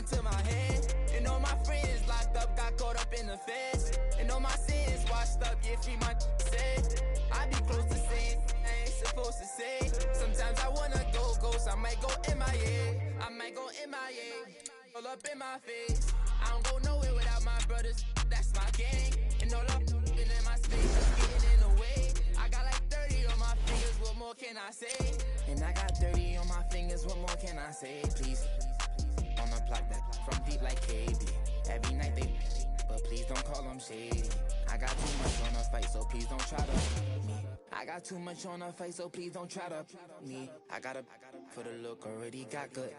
into my head. And all my friends locked up, got caught up in the feds. And all my sins washed up, yeah, free my said. I be close to saying I ain't supposed to say. Sometimes I wanna go ghost, I might go MIA. I might go MIA, all up in my face. I don't go nowhere without my brothers, that's my gang. And all up in my space, I'm getting in the way. I got like 30 on my fingers, what more can I say? And I got 30 on my fingers, what more can I say? Please, on the block that from deep like KB. Every night they, but please don't call them shady. I got too much on the fight, so please don't try to me. I got too much on the fight, so please don't try to me. I gotta for the look, already got good.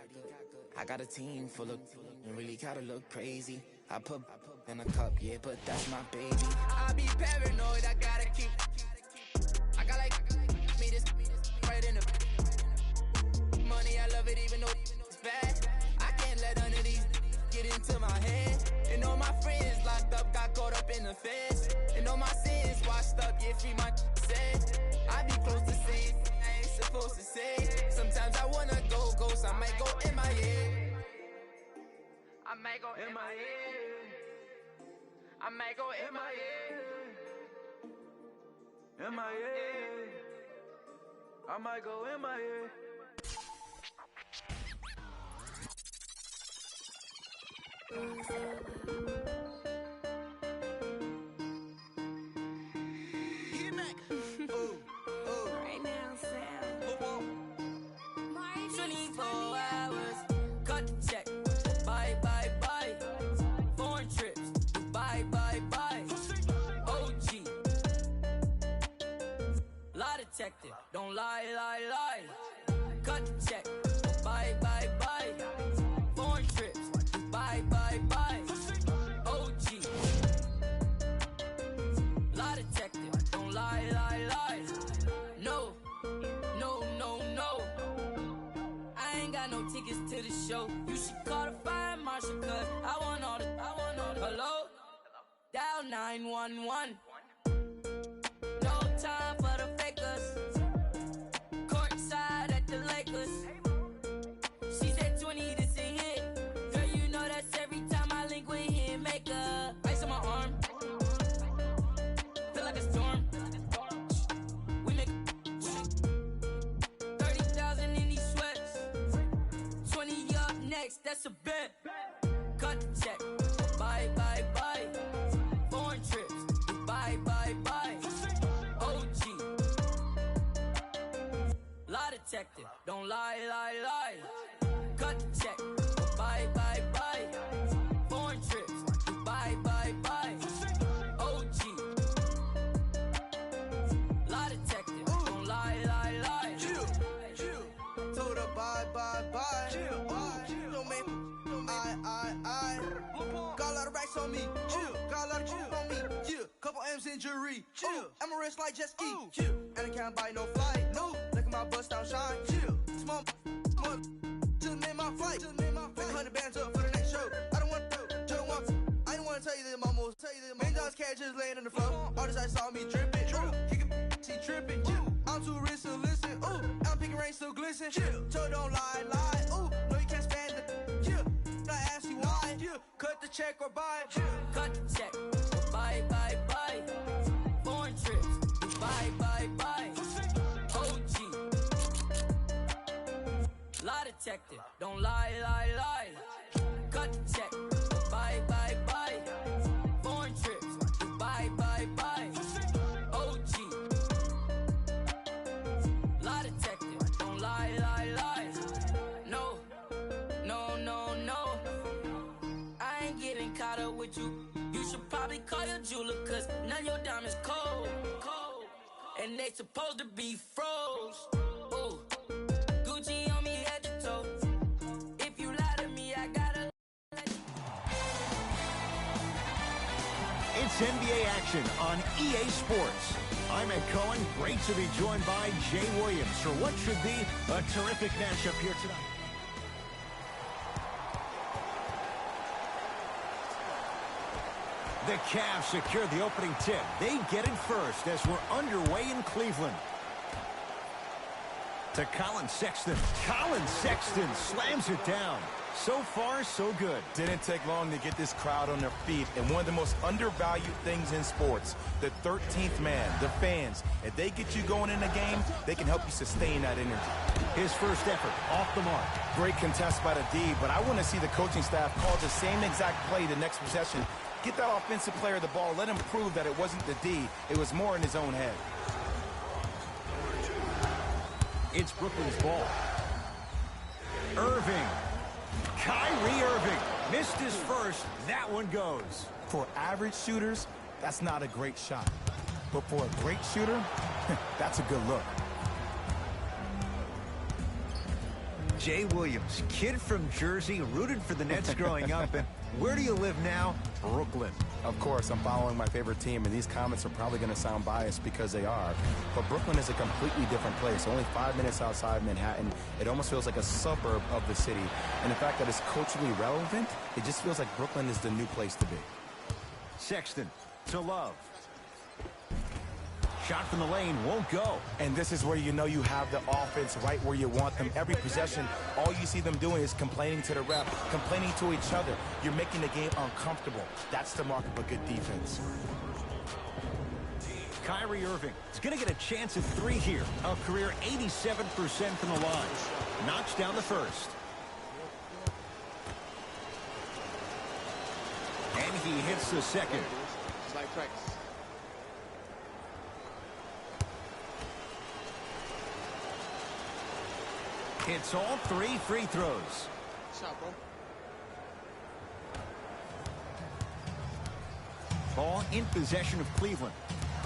I got a team full of and really gotta look crazy. I put in a cup, yeah, but that's my baby. I be paranoid, I gotta keep. I got like me this right in the money. I love it even though it's bad. I can't let none of these get into my head. And all my friends locked up, got caught up in the feds. And all my sins washed up, yeah, free my said. I be close to saying I ain't supposed to say. Sometimes I wanna go ghost, I might go MIA. I might go MIA. I might go MIA. MIA. I might go MIA. Right now, Sam. 24 hours, cut the check. Bye, bye, bye. Foreign trips, bye, bye, bye. OG. Lie detector, don't lie, lie, lie. Cut the check. Bye, bye, bye. Foreign trips, bye, bye, bye. OG. Lie detector, don't lie, lie, lie. No, no, no, no. I ain't got no tickets to the show. You should call the fire marshal, cause I want all the. Hello? Dial 911. No time for the fakers. Courtside at the Lakers. She said 20, this a hit. Girl, you know that's every time I link with him. Make a ice on my arm. Feel like a storm. We make 30,000 in these sweats. 20 up next, that's a bet. Cut the check. Bye, bye, bye. Foreign trips. Bye, bye, bye. OG. Lie detector. Don't lie, lie, lie. Cut the check. Bye, bye, bye. Foreign trips. Bye, bye, bye. OG. Lie detector. Don't lie, lie, lie. Chill. Told her bye, bye, bye. Chill. Don't make I. Got a lot of racks on me. Chill. Got a lot of chill on me. Yeah. Couple M's injury. Chill. I'm a rich like jet ski. Chill. And I can't buy no flight. No. Look at my bust down shine. Chill. Small. Just made my flight. Just made my flight. 100 bands up for the next show. I don't want to. Just want to. I didn't want to tell you that almost. Million dollars cash just laying in the floor. All this I saw me dripping. Ooh. Kicking. She tripping. Chill. I'm too rich to listen. Ooh. I'm picking rain still glisten. Chill. So don't lie, lie. Ooh. No, you can't stand it. Yeah. I ask you why. Yeah. Cut the check or buy. Yeah. Cut the check. Bye, bye, bye. Foreign trips. Bye, bye, bye. OG. Lie detector. Don't lie, lie, lie. Cut the check. Bye, bye, bye. Foreign trips. Bye, bye, bye. OG. Lie detector. Don't lie, lie, lie. No, no, no, no. I ain't getting caught up with you. You should probably call your jeweler, cause none of your diamonds cold. And they supposed to be froze. Ooh. Gucci on me head to toe. If you lie to me, I gotta. It's NBA action on EA Sports. I'm Ed Cohen. Great to be joined by Jay Williams for what should be a terrific matchup here tonight. The Cavs secure the opening tip. They get it first as we're underway in Cleveland. To Colin Sexton. Colin Sexton slams it down. So far, so good. Didn't take long to get this crowd on their feet. And one of the most undervalued things in sports, the 13th man, the fans. If they get you going in the game, they can help you sustain that energy. His first effort off the mark. Great contest by the D, but I want to see the coaching staff call the same exact play the next possession. Get that offensive player the ball. Let him prove that it wasn't the D. It was more in his own head. It's Brooklyn's ball. Irving. Kyrie Irving missed his first. That one goes. For average shooters, that's not a great shot. But for a great shooter, that's a good look. Jay Williams, kid from Jersey, rooted for the Nets growing up. And where do you live now? Brooklyn. Of course, I'm following my favorite team, and these comments are probably going to sound biased because they are. But Brooklyn is a completely different place. Only 5 minutes outside Manhattan. It almost feels like a suburb of the city. And the fact that it's culturally relevant, it just feels like Brooklyn is the new place to be. Sexton to Love. Shot from the lane won't go. And this is where you know you have the offense right where you want them. Every possession, all you see them doing is complaining to the ref, complaining to each other. You're making the game uncomfortable. That's the mark of a good defense. Kyrie Irving is going to get a chance at 3 here. A career 87% from the line. Knocks down the first. And he hits the second. It's like practice. Hits all 3 free throws. Shot, bro. Ball in possession of Cleveland.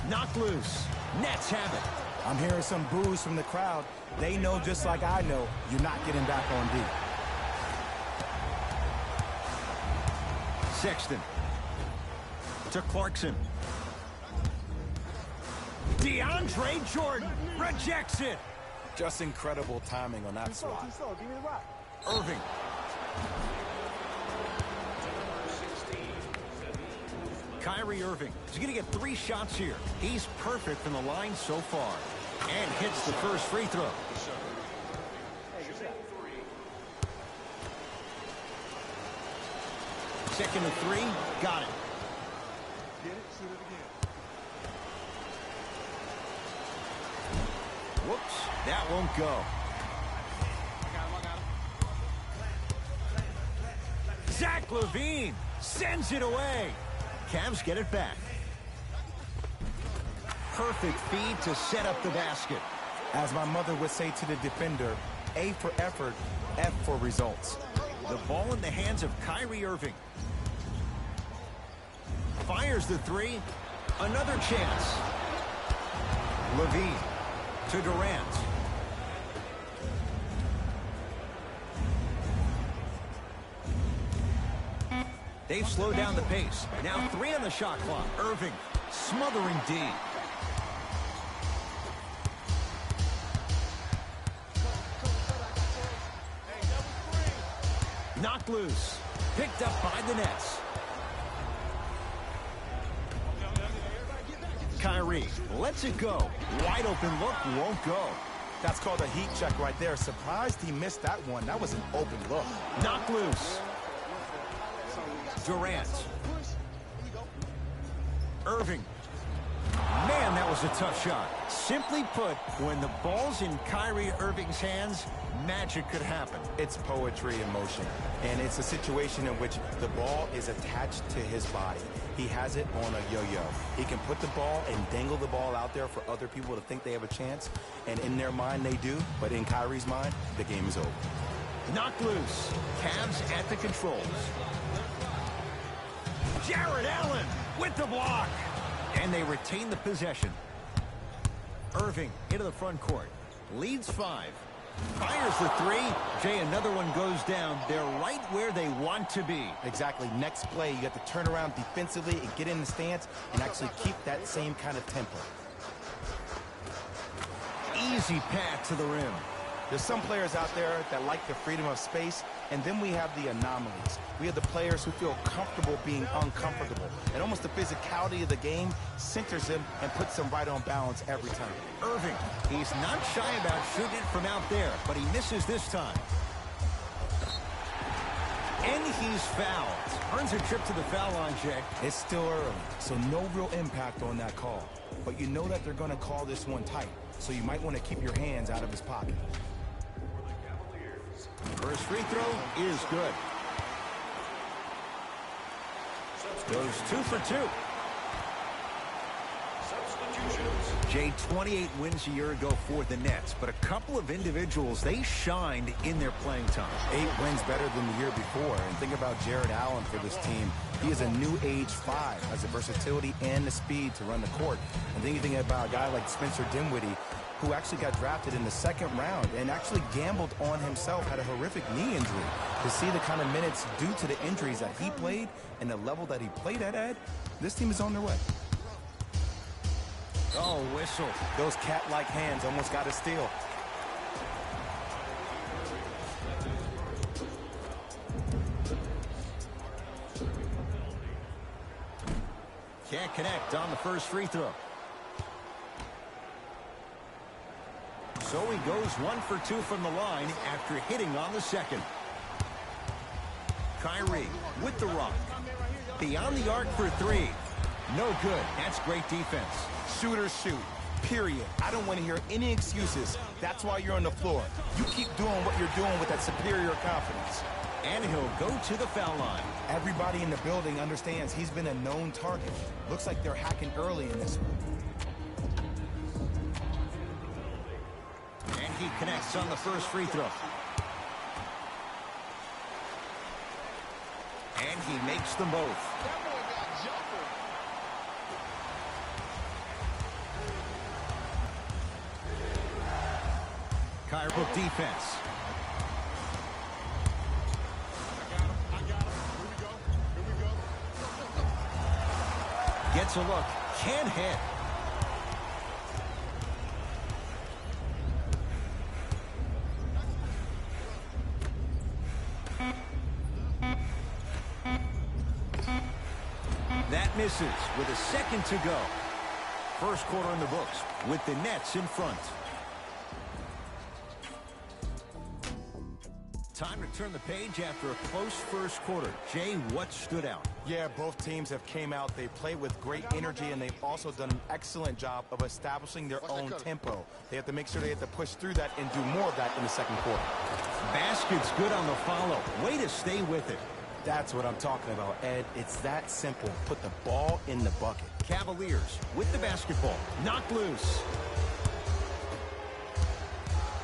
Knocked loose. Nets have it. I'm hearing some boos from the crowd. They know just like I know you're not getting back on D. Sexton. To Clarkson. DeAndre Jordan rejects it. Just incredible timing on that swat. Irving. Kyrie Irving is going to get 3 shots here. He's perfect from the line so far. And hits the first free throw. Second to 3. Got it. Whoops, that won't go. Zach LaVine sends it away. Cavs get it back. Perfect feed to set up the basket. As my mother would say to the defender, A for effort, F for results. The ball in the hands of Kyrie Irving. Fires the 3. Another chance. LaVine to Durant. They've slowed down the pace. Now 3 on the shot clock. Irving smothering D. Knocked loose. Picked up by the Nets. Kyrie lets it go. Wide open look won't go. That's called a heat check right there. Surprised he missed that one. That was an open look. Knocked loose. Durant. Irving. Man, that was a tough shot. Simply put, when the ball's in Kyrie Irving's hands, magic could happen. It's poetry in motion, and it's a situation in which the ball is attached to his body. He has it on a yo-yo. He can put the ball and dangle the ball out there for other people to think they have a chance, and in their mind they do, but in Kyrie's mind, the game is over. Knocked loose. Cavs at the controls. Jared Allen with the block. And they retain the possession. Irving into the front court. Leads 5. Fires the 3. Jay, another one goes down. They're right where they want to be. Exactly. Next play, you got to turn around defensively and get in the stance and actually keep that same kind of tempo. Easy path to the rim. There's some players out there that like the freedom of space, and then we have the anomalies. We have the players who feel comfortable being uncomfortable. And almost the physicality of the game centers them and puts them right on balance every time. Irving, he's not shy about shooting it from out there, but he misses this time. And he's fouled. Earns a trip to the foul line, Jay. It's still early, so no real impact on that call. But you know that they're going to call this one tight, so you might want to keep your hands out of his pocket. First free throw is good. Goes 2 for 2. Jay, 28 wins a year ago for the Nets, but a couple of individuals, they shined in their playing time. 8 wins better than the year before. And think about Jared Allen for this team. He is a new age 5, has the versatility and the speed to run the court. And then you think about a guy like Spencer Dinwiddie, who actually got drafted in the 2nd round and actually gambled on himself, had a horrific knee injury. To see the kind of minutes due to the injuries that he played and the level that he played at, Ed, this team is on their way. Oh, whistle. Those cat-like hands almost got a steal. Can't connect on the first free throw. So he goes 1 for 2 from the line after hitting on the second. Kyrie with the rock. Beyond the arc for 3. No good. That's great defense. Shooters shoot, period. I don't want to hear any excuses. That's why you're on the floor. You keep doing what you're doing with that superior confidence. And he'll go to the foul line. Everybody in the building understands he's been a known target. Looks like they're hacking early in this one. And he connects on the first free throw. And he makes them both. Kyrie defense. Gets a look. Can't hit. That misses with a second to go. First quarter in the books with the Nets in front. Time to turn the page after a close first quarter. Jay, what stood out? Yeah, both teams have came out. They play with great energy, and they've also done an excellent job of establishing their own tempo. They have to make sure they have to push through that and do more of that in the second quarter. Basket's good on the follow. Way to stay with it. That's what I'm talking about, Ed. It's that simple. Put the ball in the bucket. Cavaliers with the basketball. Knocked loose.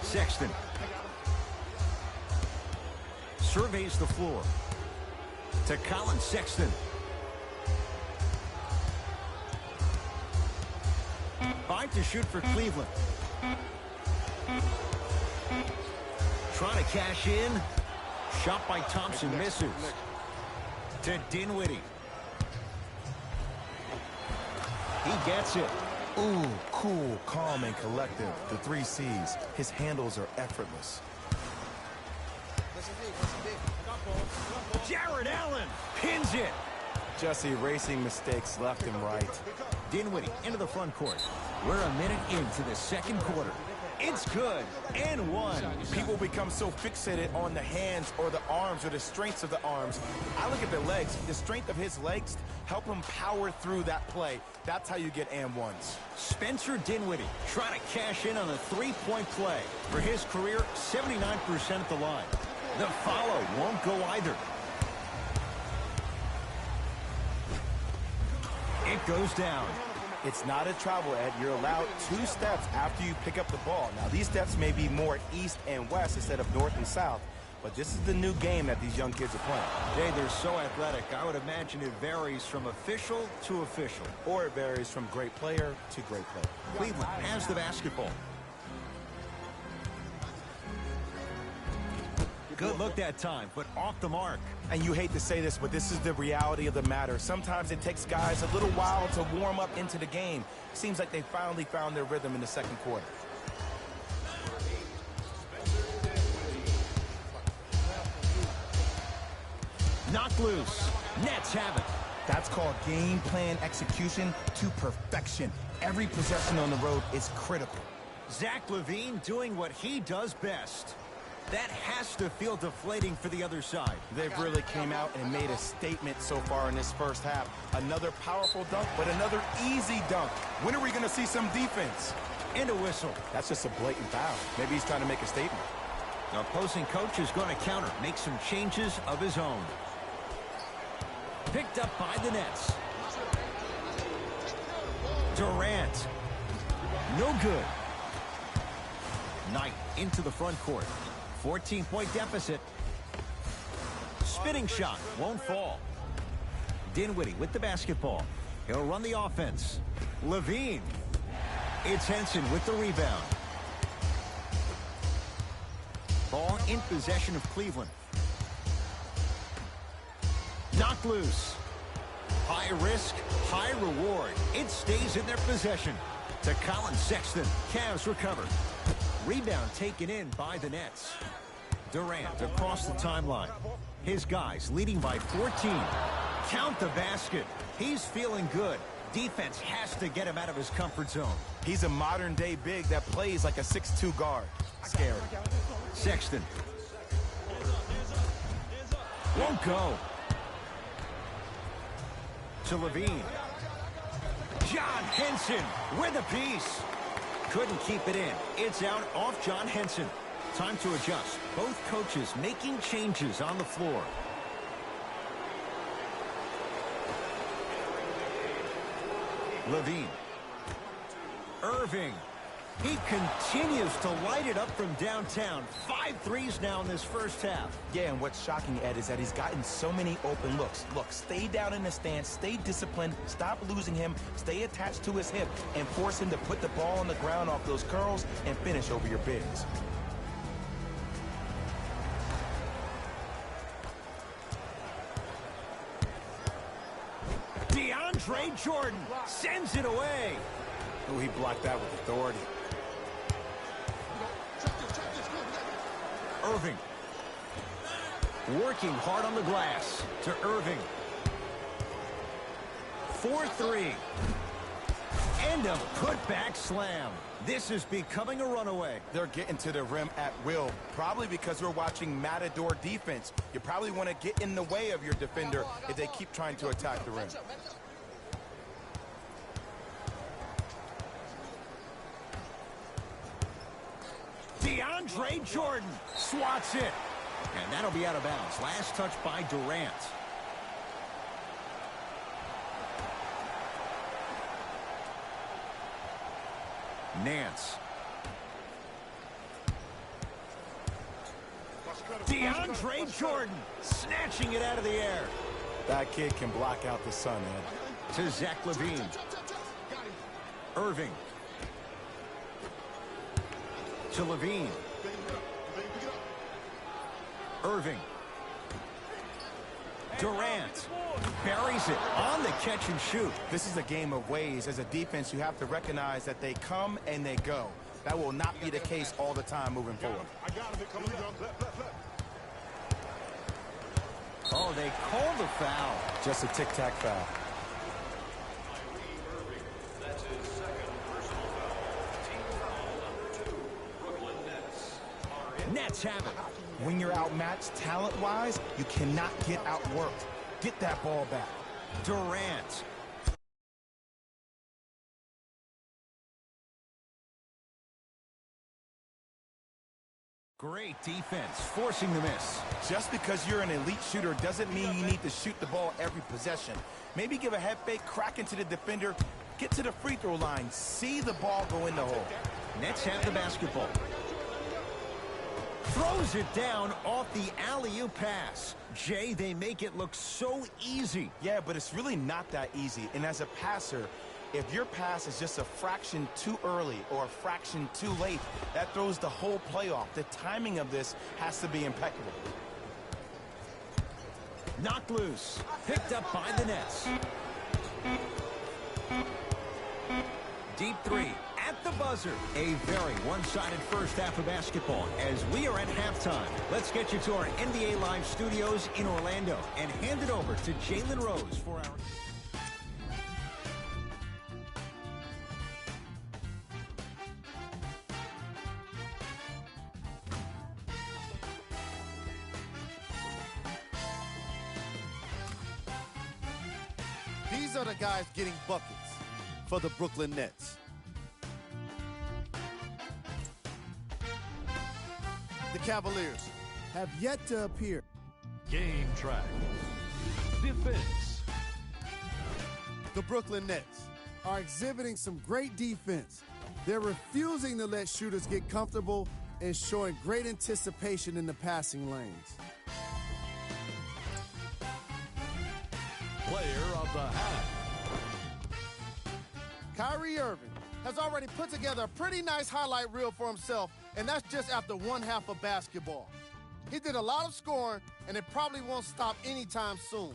Sexton surveys the floor to Colin Sexton. Five to shoot for Cleveland. Trying to cash in. Shot by Thompson misses. To Dinwiddie. He gets it. Ooh, cool, calm, and collective. The 3 C's. His handles are effortless. Jared Allen pins it. Just erasing mistakes left and right. Dinwiddie into the front court. We're a minute into the second quarter. It's good and 1. People become so fixated on the hands or the arms or the strengths of the arms. I look at the legs. The strength of his legs help him power through that play. That's how you get and 1s. Spencer Dinwiddie trying to cash in on a 3-point play. For his career, 79% at the line. The follow won't go either. It goes down. It's not a travel, Ed. You're allowed 2 steps after you pick up the ball. Now, these steps may be more east and west instead of north and south, but this is the new game that these young kids are playing. Jay, they're so athletic. I would imagine it varies from official to official. Or it varies from great player to great player. Cleveland has the basketball. Good look that time, but off the mark. And you hate to say this, but this is the reality of the matter. Sometimes it takes guys a little while to warm up into the game. Seems like they finally found their rhythm in the second quarter. Knocked loose. Nets have it. That's called game plan execution to perfection. Every possession on the road is critical. Zach LaVine doing what he does best. That has to feel deflating for the other side. They've really came out and made a statement so far in this first half. Another powerful dunk, but another easy dunk. When are we going to see some defense? And a whistle. That's just a blatant foul. Maybe he's trying to make a statement. The opposing coach is going to counter, make some changes of his own. Picked up by the Nets. Durant. No good. Knight into the front court. 14-point deficit. Spinning shot. Won't fall. Dinwiddie with the basketball. He'll run the offense. Levine. It's Henson with the rebound. Ball in possession of Cleveland. Knocked loose. High risk, high reward. It stays in their possession. To Colin Sexton. Cavs recover. Rebound taken in by the Nets. Durant across the timeline. His guys leading by 14. Count the basket. He's feeling good. Defense has to get him out of his comfort zone. He's a modern-day big that plays like a 6'2" guard. Scary. Sexton. Won't go. To Levine. John Henson with a piece. Couldn't keep it in. It's out off John Henson. Time to adjust. Both coaches making changes on the floor. Levine. Irving. He continues to light it up from downtown. 5 threes now in this first half. Yeah, and what's shocking, Ed, is that he's gotten so many open looks. Look, stay down in the stance, stay disciplined, stop losing him, stay attached to his hip, and force him to put the ball on the ground off those curls and finish over your bigs. DeAndre Jordan sends it away. Oh, he blocked that with authority. Irving. Working hard on the glass. To Irving. 4-3. And a putback slam. This is becoming a runaway. They're getting to the rim at will, probably because we're watching Matador defense. You probably want to get in the way of your defender if they keep trying to attack the rim. DeAndre Jordan swats it. And that'll be out of bounds. Last touch by Durant. Nance. DeAndre Jordan snatching it out of the air. That kid can block out the sun, Ed. To Zach LaVine. Irving. To LaVine. Irving. Durant buries it on the catch and shoot. This is a game of ways. As a defense, you have to recognize that they come and they go. That will not be the case all the time moving forward. Oh, they called the foul. Just a tic-tac foul. Nets have it. When you're outmatched talent-wise, you cannot get outworked. Get that ball back. Durant. Great defense, forcing the miss. Just because you're an elite shooter doesn't mean you need to shoot the ball every possession. Maybe give a head fake, crack into the defender, get to the free throw line, see the ball go in the hole. Nets have the basketball. Throws it down off the alley-oop pass. Jay, they make it look so easy. Yeah, but it's really not that easy. And as a passer, if your pass is just a fraction too early or a fraction too late, that throws the whole play off. The timing of this has to be impeccable. Knocked loose. Picked up by the Nets. Deep three. At the buzzer. A very one-sided first half of basketball as we are at halftime. Let's get you to our NBA Live studios in Orlando and hand it over to Jalen Rose for our... These are the guys getting buckets for the Brooklyn Nets. The Cavaliers have yet to appear. Game track. Defense. The Brooklyn Nets are exhibiting some great defense. They're refusing to let shooters get comfortable and showing great anticipation in the passing lanes. Player of the half. Kyrie Irving has already put together a pretty nice highlight reel for himself, and that's just after one half of basketball. He did a lot of scoring, and it probably won't stop anytime soon.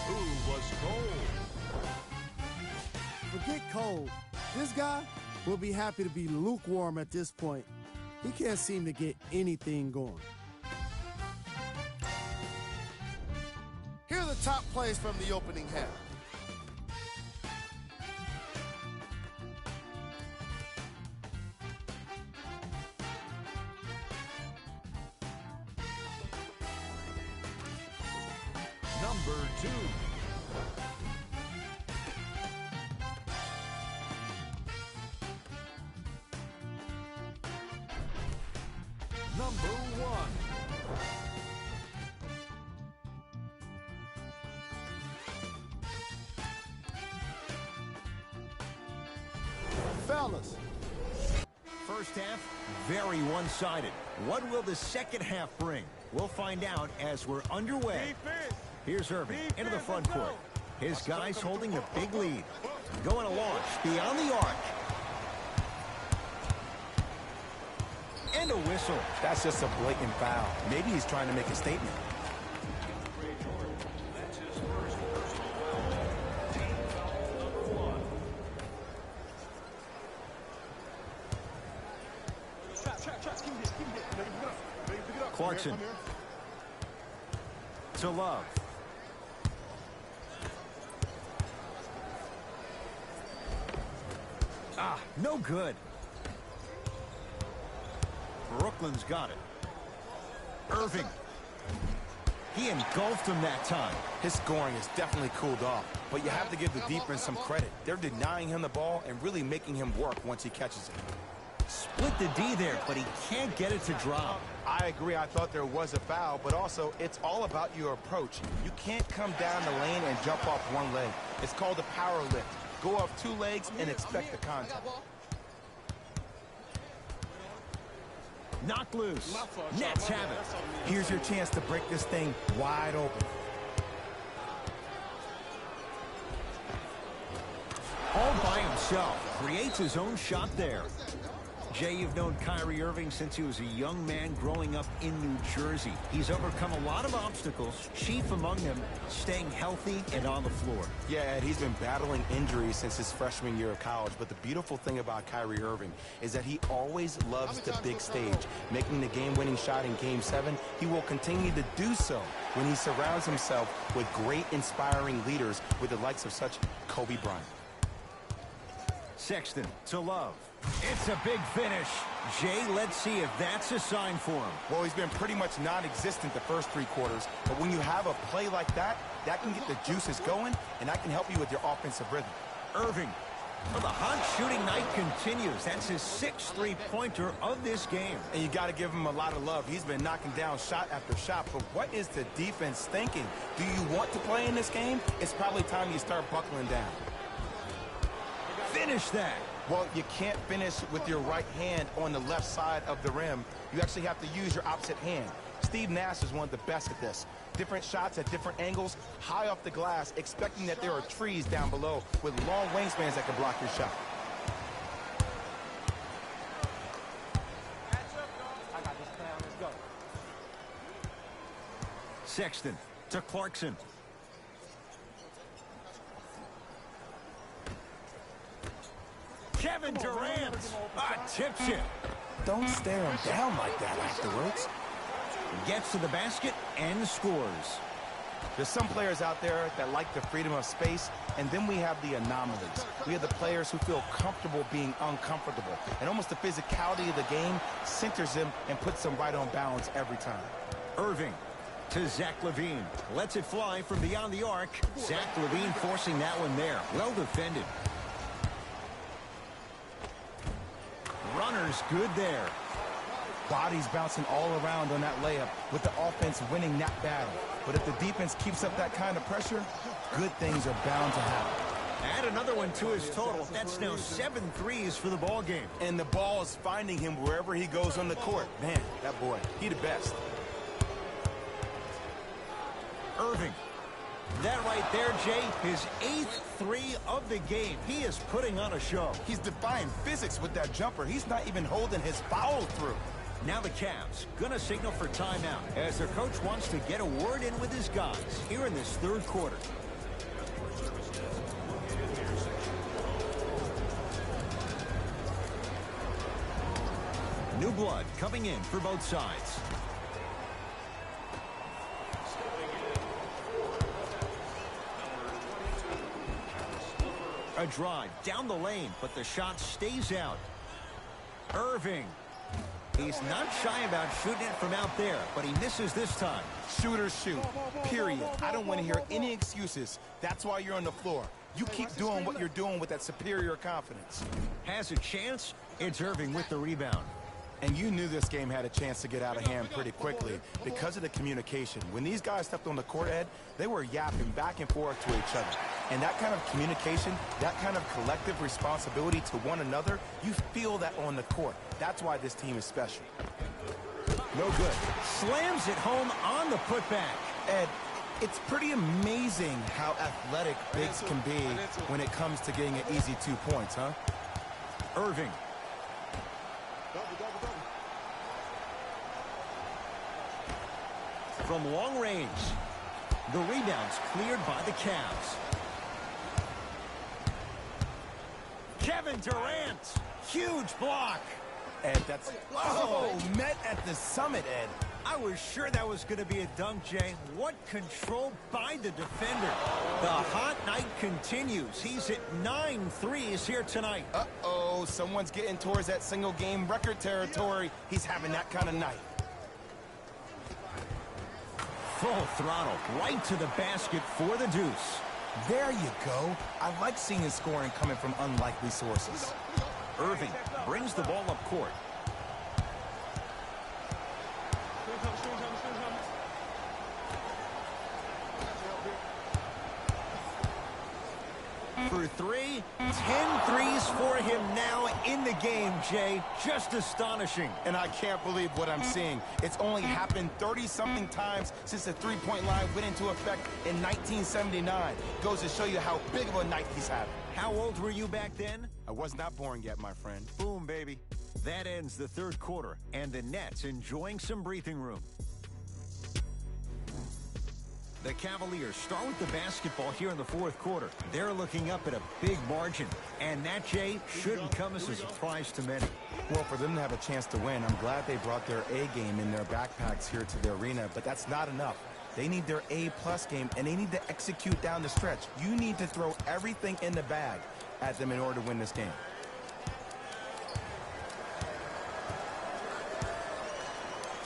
Who was cold? Forget cold. This guy will be happy to be lukewarm at this point. He can't seem to get anything going. Here are the top plays from the opening half. Number 2. Number 1. Fellas, First half, very one-sided. What will the second half bring? We'll find out as we're underway. Here's Irving into the front court. His guys holding a big lead. Going to launch beyond the arc. And a whistle. That's just a blatant foul. Maybe he's trying to make a statement. Clarkson. To Love. No good. Brooklyn's got it. Irving. He engulfed him that time. His scoring has definitely cooled off, but you have to give the defense some credit. They're denying him the ball and really making him work once he catches it. Split the D there, but he can't get it to drop. I agree. I thought there was a foul, but also it's all about your approach. You can't come down the lane and jump off one leg. It's called a power lift. Go off two legs and expect the contact. Knocked loose. Nets have it. Here's your chance to break this thing wide open. All by himself. Creates his own shot there. Jay, you've known Kyrie Irving since he was a young man growing up in New Jersey. He's overcome a lot of obstacles, chief among them staying healthy and on the floor. Yeah, Ed, he's been battling injuries since his freshman year of college, but the beautiful thing about Kyrie Irving is that he always loves the big stage. Making the game-winning shot in Game 7, he will continue to do so when he surrounds himself with great, inspiring leaders with the likes of such Kobe Bryant. Sexton to Love. It's a big finish. Jay, let's see if that's a sign for him. Well, he's been pretty much non-existent the first three quarters, but when you have a play like that, that can get the juices going, and that can help you with your offensive rhythm. Irving. Well, the hot shooting night continues. That's his sixth three-pointer of this game. And you got to give him a lot of love. He's been knocking down shot after shot, but what is the defense thinking? Do you want to play in this game? It's probably time you start buckling down. Finish that. Well, you can't finish with your right hand on the left side of the rim. You actually have to use your opposite hand. Steve Nash is one of the best at this. Different shots at different angles, high off the glass, expecting that there are trees down below with long wingspans that can block your shot. I got this down. Let's go. Sexton to Clarkson. Kevin Durant, a tip shot. Don't stare him down like that afterwards. Gets to the basket and scores. There's some players out there that like the freedom of space, and then we have the anomalies. We have the players who feel comfortable being uncomfortable, and almost the physicality of the game centers them and puts them right on balance every time. Irving to Zach LaVine. Lets it fly from beyond the arc. Zach LaVine forcing that one there. Well defended. Runner's good there. Bodies bouncing all around on that layup with the offense winning that battle. But if the defense keeps up that kind of pressure, good things are bound to happen. Add another one to his total. That's now 7 threes for the ball game. And the ball is finding him wherever he goes on the court. Man, that boy, he the best. Irving. That right there, Jay, his 8th three of the game. He is putting on a show. He's defying physics with that jumper. He's not even holding his foul through. Now the Cavs gonna signal for timeout as their coach wants to get a word in with his guys here in this third quarter. New blood coming in for both sides. A drive down the lane, but the shot stays out. Irving. He's not shy about shooting it from out there, but he misses this time. Shooters shoot, period. I don't want to hear any excuses. That's why you're on the floor. You keep doing what you're doing with that superior confidence. Has a chance. It's Irving with the rebound. And you knew this game had a chance to get out of hand pretty quickly because of the communication. When these guys stepped on the court, Ed, they were yapping back and forth to each other. And that kind of communication, that kind of collective responsibility to one another, you feel that on the court. That's why this team is special. No good. Slams it home on the putback. Ed, it's pretty amazing how athletic bigs can be when it comes to getting an easy 2 points, huh? Irving. From long range. The rebound's cleared by the Cavs. Kevin Durant. Huge block. Ed, that's... Oh, met at the summit, Ed. I was sure that was going to be a dunk, Jay. What control by the defender. The hot night continues. He's at 9 threes here tonight. Uh-oh, someone's getting towards that single-game record territory. He's having that kind of night. Full throttle, right to the basket for the deuce. There you go. I like seeing his scoring coming from unlikely sources. Irving brings the ball up court. For 3, 10 threes for him now in the game, Jay. Just astonishing. And I can't believe what I'm seeing. It's only happened 30-something times since the three-point line went into effect in 1979. Goes to show you how big of a night he's having. How old were you back then? I was not born yet, my friend. Boom, baby. That ends the third quarter, and the Nets enjoying some breathing room. The Cavaliers start with the basketball here in the fourth quarter. They're looking up at a big margin, and that, Jay, shouldn't come as a surprise to many. Well, for them to have a chance to win, I'm glad they brought their A game in their backpacks here to the arena, but that's not enough. They need their A-plus game, and they need to execute down the stretch. You need to throw everything in the bag at them in order to win this game.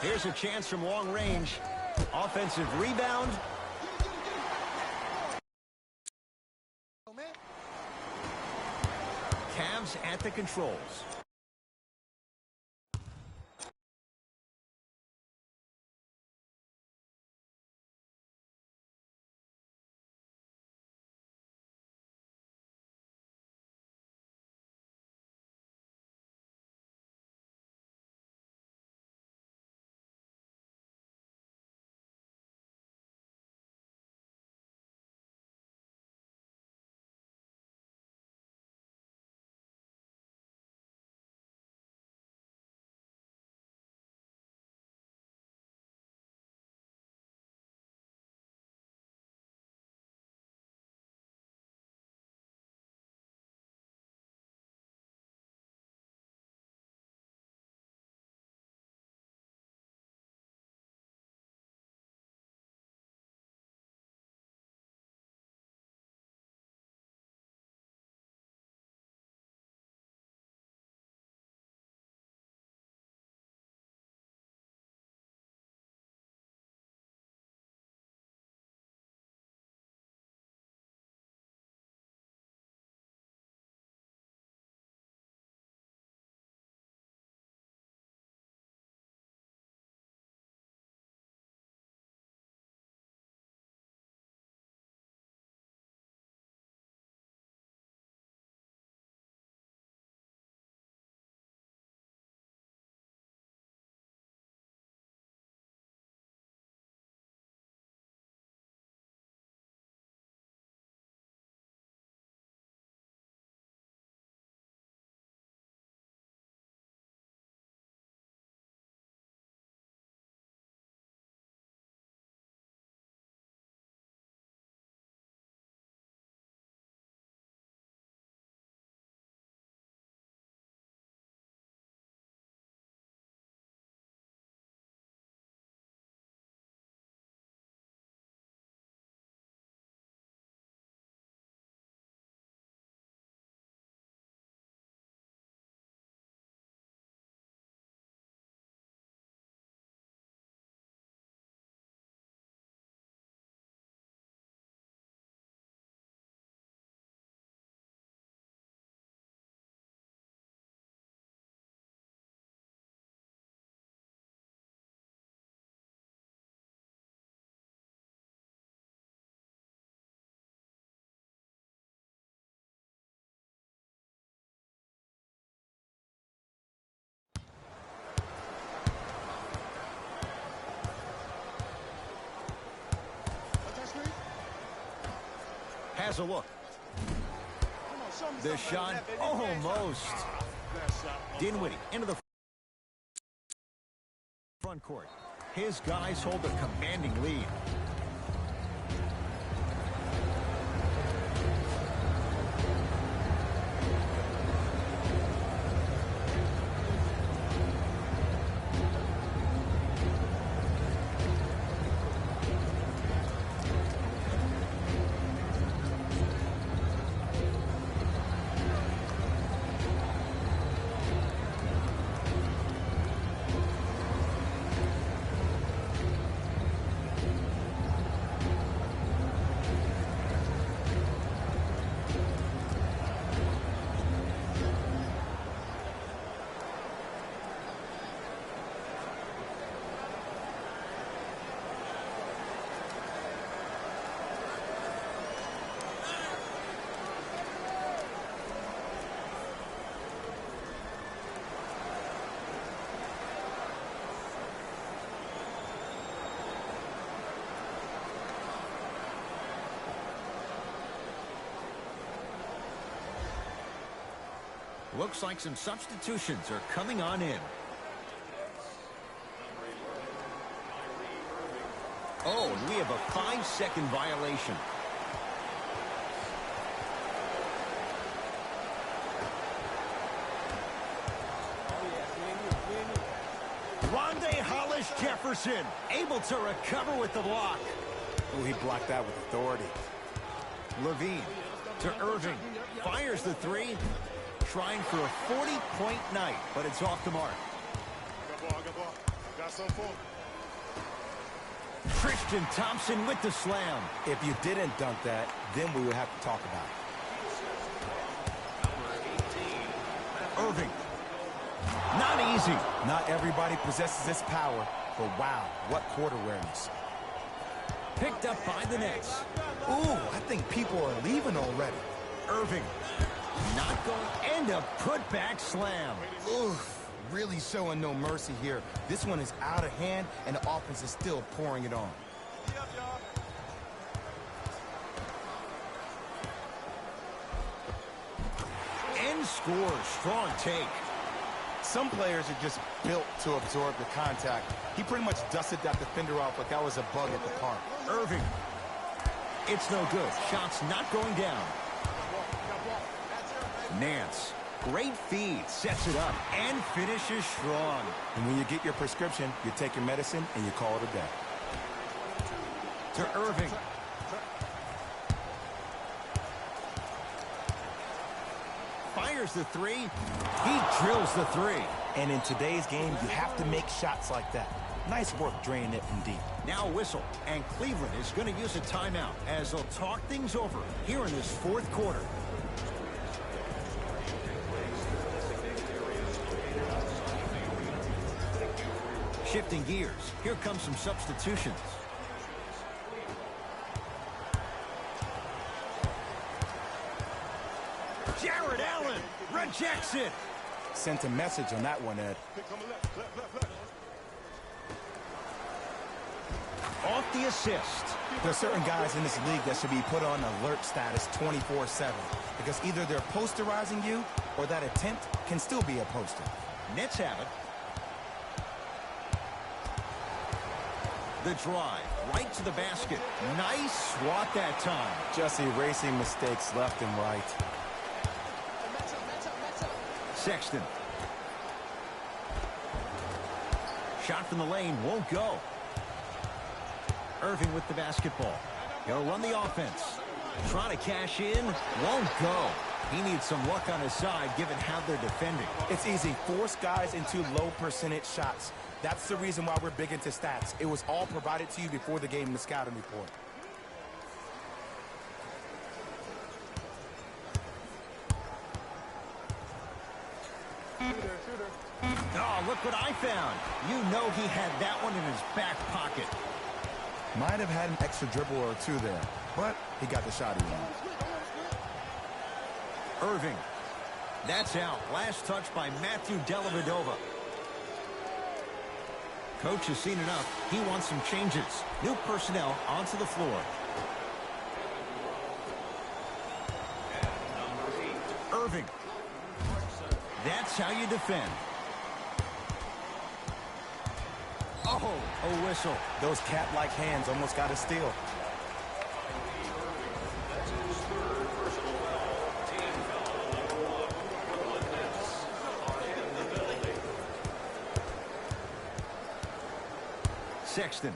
Here's a chance from long range. Offensive rebound. Cavs at the controls. has a look. The shot almost. Dinwiddie into the front court. His guys hold a commanding lead. Looks like some substitutions are coming on in. Oh, and we have a 5-second violation. Rondé Hollis Jefferson able to recover with the block. Oh, he blocked that with authority. Levine to Irving. Fires the three. Trying for a 40-point night, but it's off the mark. Got some for him. Tristan Thompson with the slam. If you didn't dunk that, then we would have to talk about it. Irving. Not easy. Not everybody possesses this power, but wow, what court awareness. Picked up by the Nets. Ooh, I think people are leaving already. Irving. Not going, and a putback slam. Oof, really showing no mercy here. This one is out of hand, and the offense is still pouring it on. End score, strong take. Some players are just built to absorb the contact. He pretty much dusted that defender off like that was a bug at the park. Irving. It's no good. Shot's not going down. Nance, great feed, sets it up, and finishes strong. And when you get your prescription, you take your medicine, and you call it a day. To Irving. Fires the three. He drills the three. And in today's game, you have to make shots like that. Nice work draining it from deep. Now a whistle, and Cleveland is going to use a timeout as they'll talk things over here in this fourth quarter. Shifting gears, here comes some substitutions. Jared Allen rejects it. Sent a message on that one, Ed. Off the assist. There's certain guys in this league that should be put on alert status 24/7 because either they're posterizing you or that attempt can still be a poster. Nets have it. The drive, right to the basket. Nice swat that time. Just erasing mistakes left and right. Sexton. Shot from the lane won't go. Irving with the basketball. He'll run the offense. Trying to cash in, won't go. He needs some luck on his side given how they're defending. It's easy. Force guys into low percentage shots. That's the reason why we're big into stats. It was all provided to you before the game in the scouting report. Oh, look what I found. You know he had that one in his back pocket. Might have had an extra dribble or two there, but he got the shot he wanted. Irving. That's out. Last touch by Matthew Dellavedova. Coach has seen enough. He wants some changes. New personnel onto the floor. Irving. That's how you defend. Oh, a whistle. Those cat-like hands almost got a steal. Sexton.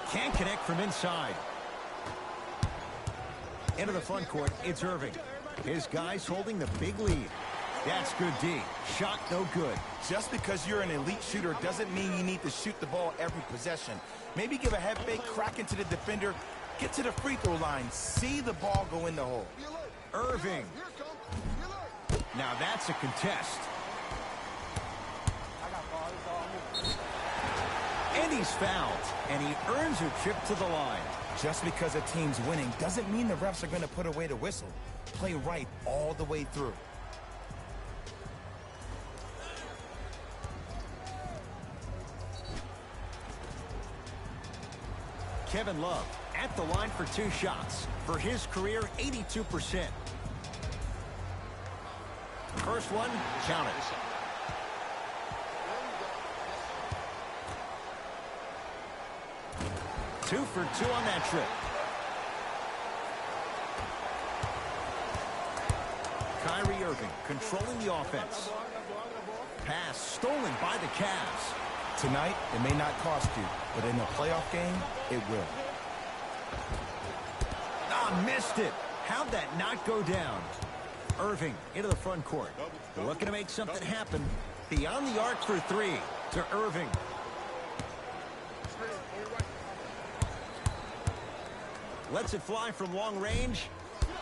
Can't connect from inside. Into the front court, it's Irving. His guys holding the big lead. That's good D. Shot no good. Just because you're an elite shooter doesn't mean you need to shoot the ball every possession. Maybe give a head fake, crack into the defender, get to the free throw line, see the ball go in the hole. Irving. Now that's a contest. And he's fouled, and he earns a trip to the line. Just because a team's winning doesn't mean the refs are going to put away the whistle. Play right all the way through. Kevin Love at the line for 2 shots. For his career, 82%. First one, count it. Two for 2 on that trip. Kyrie Irving controlling the offense. Pass stolen by the Cavs. Tonight, it may not cost you, but in a playoff game, it will. Ah, missed it. How'd that not go down? Irving into the front court. Looking to make something happen. Beyond the arc for 3 to Irving. Lets it fly from long range.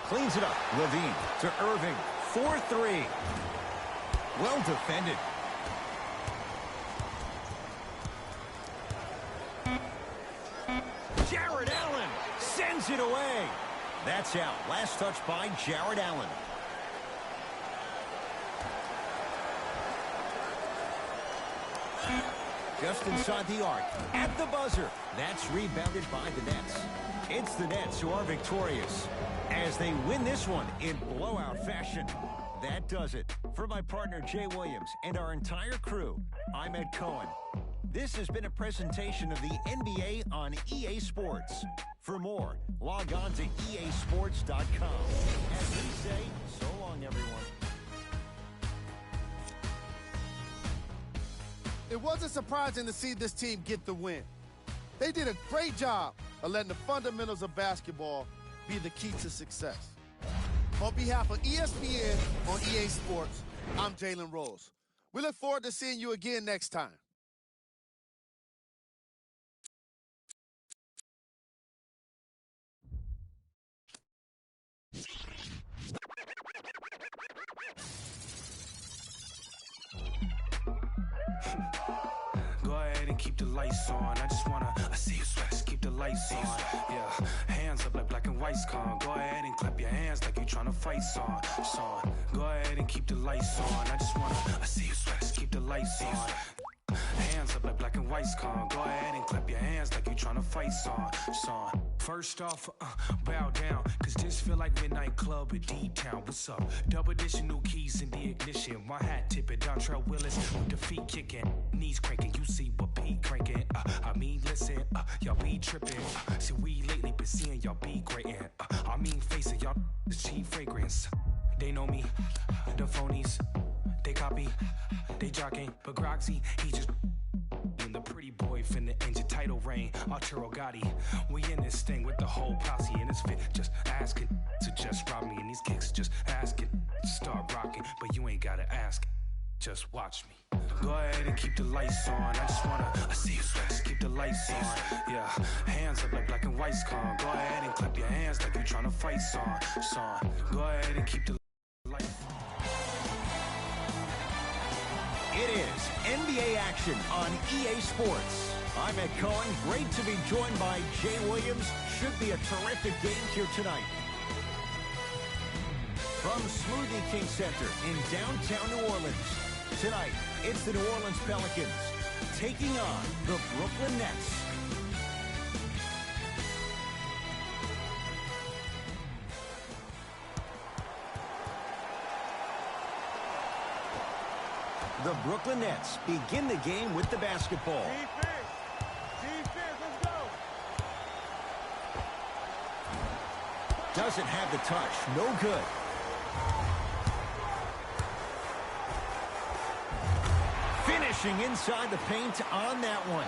Cleans it up. Levine to Irving. 4-3. Well defended. Jared Allen sends it away. That's out. Last touch by Jared Allen. Just inside the arc. At the buzzer. That's rebounded by the Nets. It's the Nets who are victorious as they win this one in blowout fashion. That does it. For my partner, Jay Williams, and our entire crew, I'm Ed Cohen. This has been a presentation of the NBA on EA Sports. For more, log on to easports.com. As we say, so long, everyone. It wasn't surprising to see this team get the win. They did a great job of letting the fundamentals of basketball be the key to success. On behalf of ESPN on EA Sports, I'm Jalen Rose. We look forward to seeing you again next time. Go ahead and keep the lights on. I just wanna, I see you sweat, just keep the lights on. Yeah, hands up like black and white's con. Go ahead and clap your hands like you tryna fight son. Go ahead and keep the lights on. I just wanna, I see you sweat, just keep the lights on. Hands up like black and white's con. Go ahead and clap your hands like you tryna fight son. First off, bow down, cause this feel like midnight club at D-Town. What's up? Double edition, new keys in the ignition. My hat tipping, Dontrell Willis with the feet kicking, knees cranking. You see what Pete cranking? I mean, listen, y'all be tripping. See, we lately been seeing y'all be grating. I mean, face it, y'all the cheap fragrance. They know me, the phonies. They copy, they jocking, but Groxy, he just in the pretty boy finna end your title reign. Arturo Gotti, we in this thing with the whole posse in his fit. Just asking to just rob me, and these kicks just asking to start rocking. But you ain't gotta ask, just watch me. Go ahead and keep the lights on. I just wanna, I see you sweat, just keep the lights on. Yeah, hands up like black and white's con. Go ahead and clap your hands like you tryna fight son. Go ahead and keep the lights on. It is NBA action on EA Sports. I'm Ed Cohen. Great to be joined by Jay Williams. Should be a terrific game here tonight. From Smoothie King Center in downtown New Orleans. Tonight, it's the New Orleans Pelicans taking on the Brooklyn Nets. The Brooklyn Nets begin the game with the basketball. Defense, let's go. Doesn't have the touch. No good. Finishing inside the paint on that one.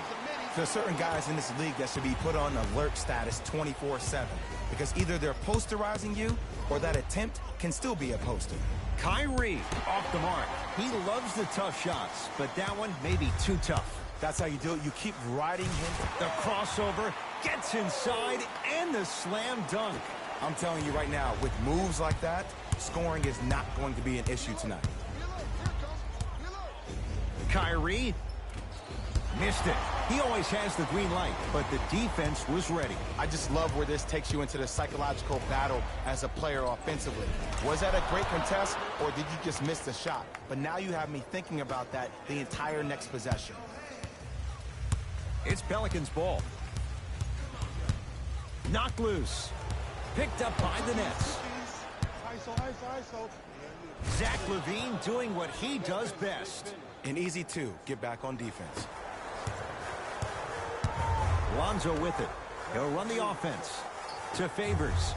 There's certain guys in this league that should be put on alert status 24/7 because either they're posterizing you or that attempt can still be a poster. Kyrie off the mark. He loves the tough shots, but that one may be too tough. That's how you do it. You keep riding him. The crossover gets inside and the slam dunk. I'm telling you right now, with moves like that, scoring is not going to be an issue tonight. Kyrie missed it. He always has the green light, but the defense was ready. I just love where this takes you into the psychological battle as a player offensively. Was that a great contest, or did you just miss the shot? But now you have me thinking about that the entire next possession. It's Pelicans ball. Knocked loose. Picked up by the Nets. ISO. Zach LaVine doing what he does best. An easy two, get back on defense. Lonzo with it. He'll run the offense to Favors.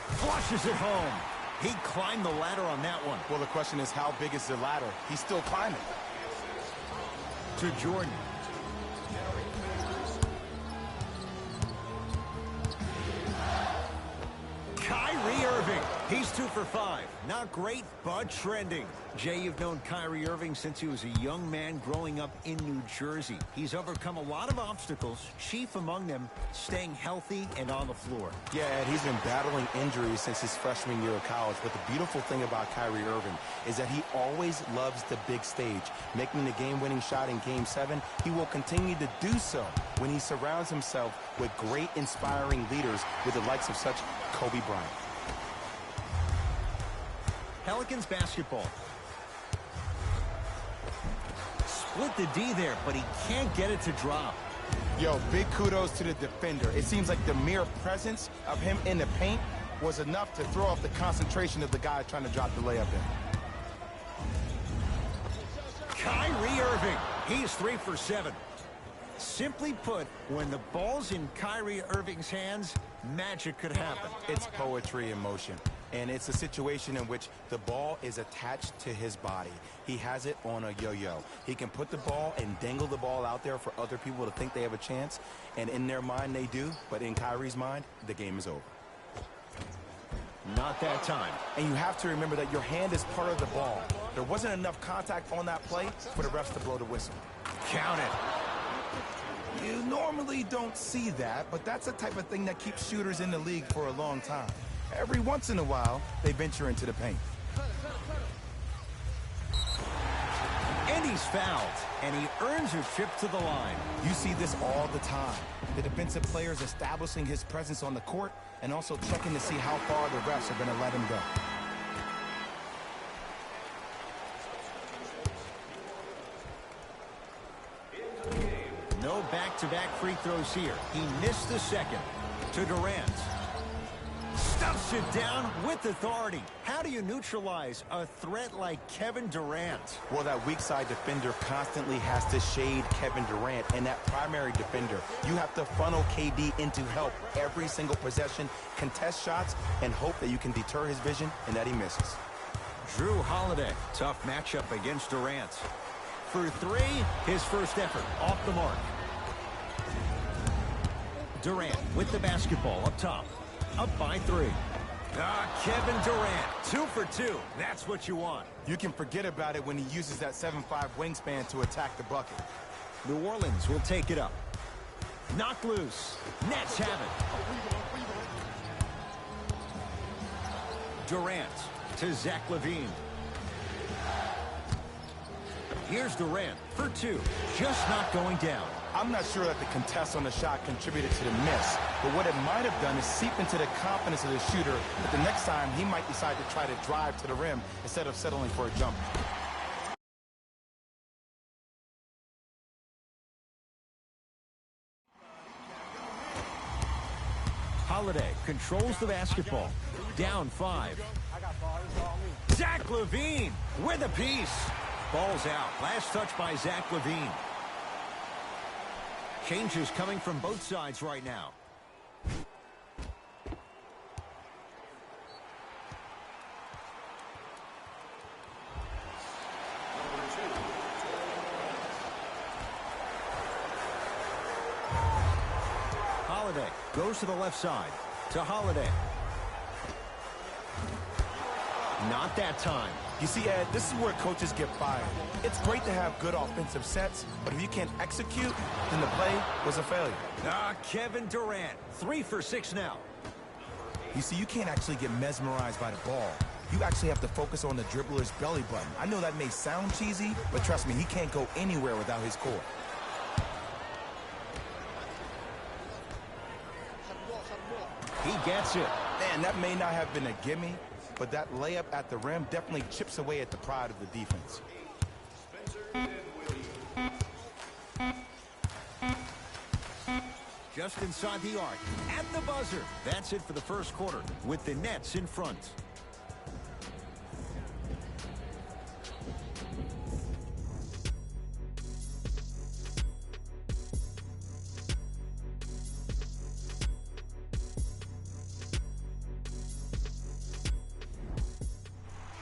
Flushes it home. He climbed the ladder on that one. Well, the question is, how big is the ladder? He's still climbing. To Jordan. Kyrie Irving. He's 2 for 5. Not great, but trending. Jay, you've known Kyrie Irving since he was a young man growing up in New Jersey. He's overcome a lot of obstacles, chief among them staying healthy and on the floor. Yeah, Ed, he's been battling injuries since his freshman year of college, but the beautiful thing about Kyrie Irving is that he always loves the big stage. Making the game-winning shot in Game 7, he will continue to do so when he surrounds himself with great, inspiring leaders with the likes of such Kobe Bryant. Pelicans basketball. Split the D there, but he can't get it to drop. Yo, big kudos to the defender. It seems like the mere presence of him in the paint was enough to throw off the concentration of the guy trying to drop the layup in. Kyrie Irving. He's 3 for 7. Simply put, when the ball's in Kyrie Irving's hands, magic could happen. It's poetry in motion. And it's a situation in which the ball is attached to his body. He has it on a yo-yo. He can put the ball and dangle the ball out there for other people to think they have a chance. And in their mind, they do. But in Kyrie's mind, the game is over. Not that time. And you have to remember that your hand is part of the ball. There wasn't enough contact on that play for the refs to blow the whistle. Count it. You normally don't see that, but that's the type of thing that keeps shooters in the league for a long time. Every once in a while, they venture into the paint. And he's fouled, and he earns a trip to the line. You see this all the time. The defensive players establishing his presence on the court and also checking to see how far the refs are going to let him go. No back-to-back free throws here. He missed the second. To Durant. Stuffs it down with authority. How do you neutralize a threat like Kevin Durant? Well, that weak side defender constantly has to shade Kevin Durant, and that primary defender, you have to funnel KD into help every single possession, contest shots, and hope that you can deter his vision and that he misses. Drew Holiday, tough matchup against Durant. For 3, his first effort off the mark. Durant with the basketball up top. Up by 3. Kevin Durant, 2 for 2. That's what you want. You can forget about it when he uses that 7'5" wingspan to attack the bucket. New Orleans will take it up. Knocked loose. Nets have it. Durant to Zach LaVine. Here's Durant for 2. Just not going down. I'm not sure that the contest on the shot contributed to the miss, but what it might have done is seep into the confidence of the shooter that the next time he might decide to try to drive to the rim instead of settling for a jumper. Holiday controls the basketball. down 5. I got ball. It's all me. Zach LaVine with a piece. Ball's out. Last touch by Zach LaVine. Changes coming from both sides right now. Holiday goes to the left side. To Holiday. Not that time. You see, Ed, this is where coaches get fired. It's great to have good offensive sets, but if you can't execute, then the play was a failure. Kevin Durant, 3 for 6 now. You see, you can't actually get mesmerized by the ball. You actually have to focus on the dribbler's belly button. I know that may sound cheesy, but trust me, he can't go anywhere without his core. He gets it. Man, that may not have been a gimme, but that layup at the rim definitely chips away at the pride of the defense. Just inside the arc. At the buzzer. That's it for the first quarter with the Nets in front.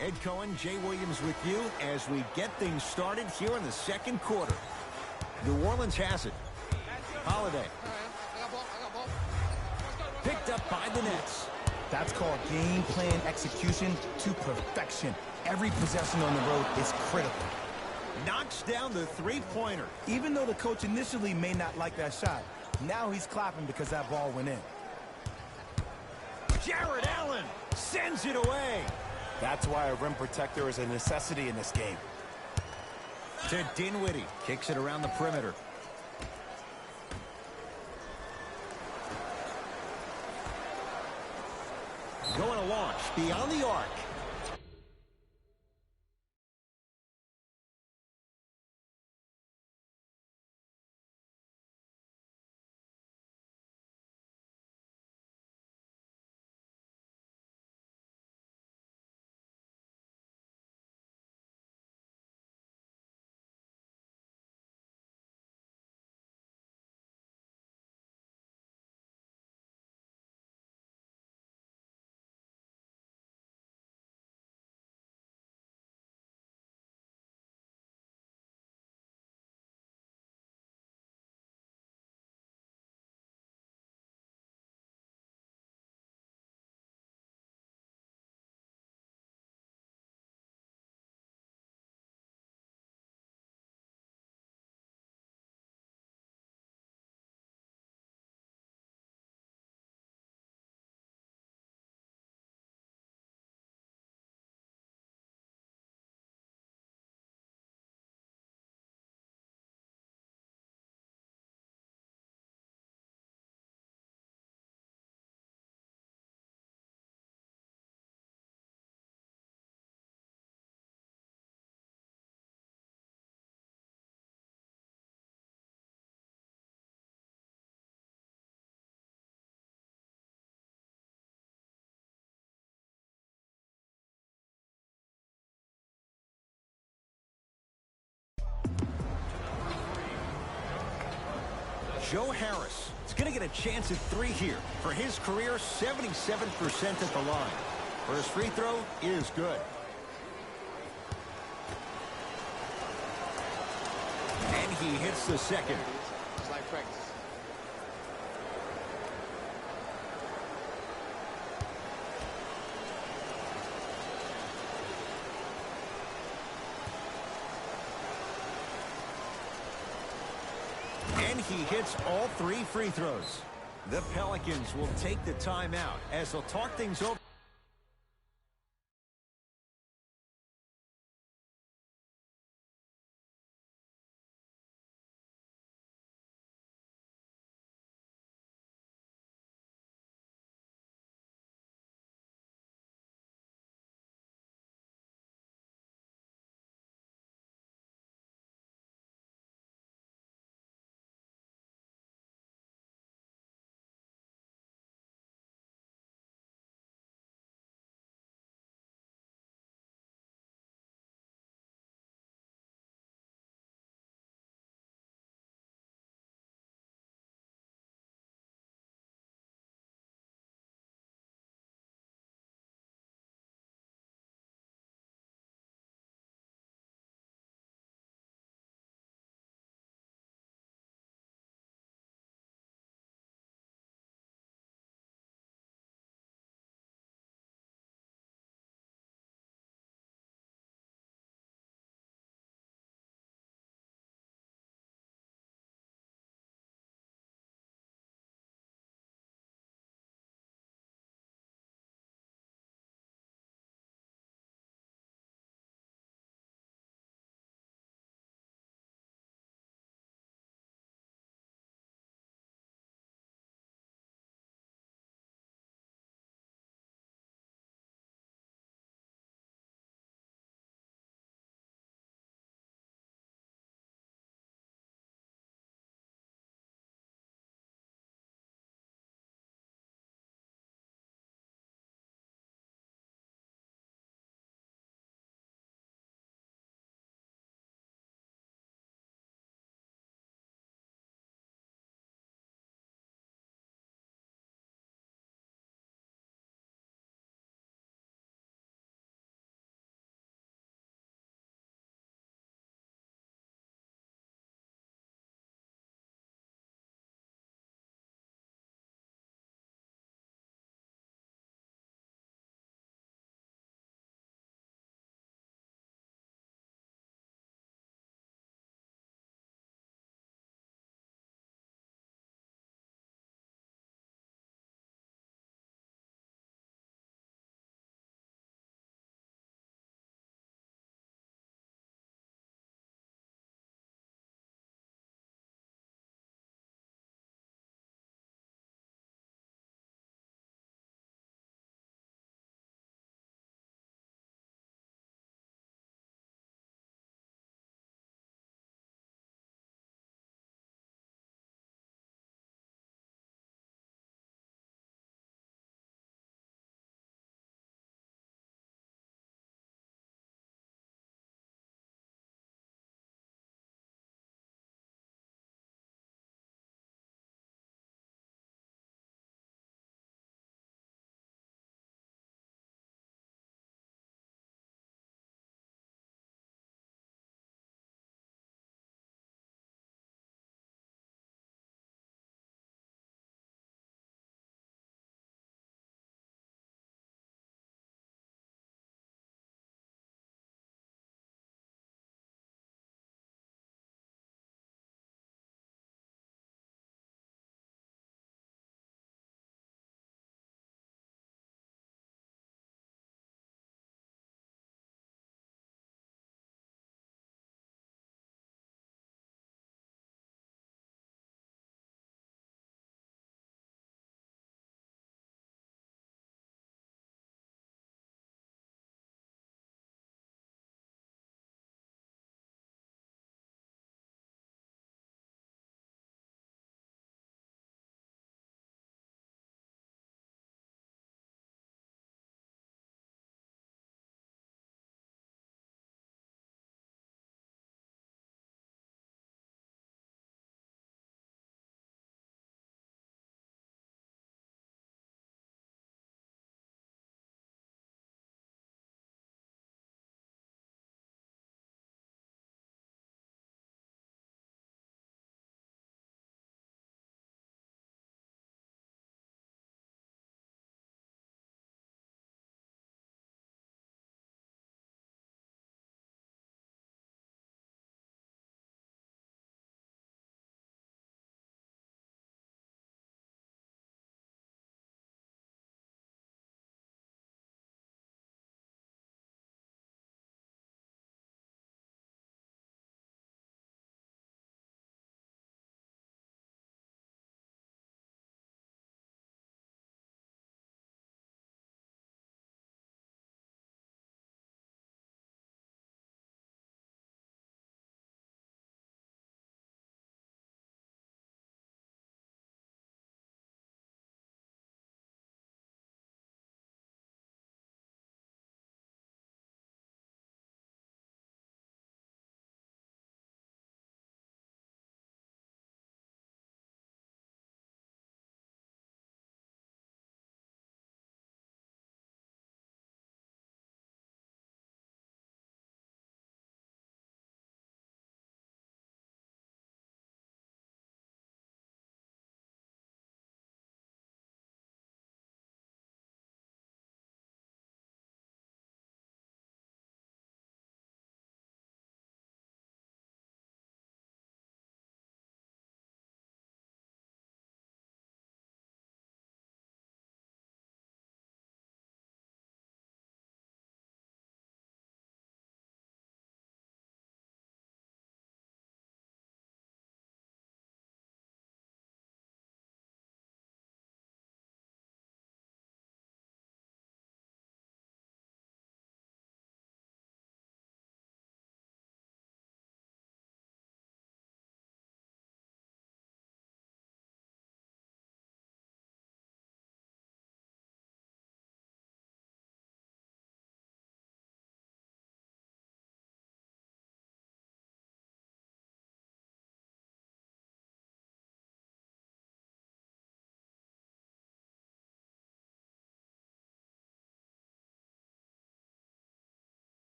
Ed Cohen, Jay Williams with you as we get things started here in the second quarter. New Orleans has it. Holiday. Picked up by the Nets. That's called game plan execution to perfection. Every possession on the road is critical. Knocks down the three-pointer. Even though the coach initially may not like that shot, now he's clapping because that ball went in. Jared Allen sends it away. That's why a rim protector is a necessity in this game. To Dinwiddie. Kicks it around the perimeter. Going to launch beyond the arc. Joe Harris is going to get a chance at 3 here. For his career, 77% at the line. First free throw is good. And he hits the second. It's like practice. And he hits all 3 free throws. The Pelicans will take the timeout as they'll talk things over.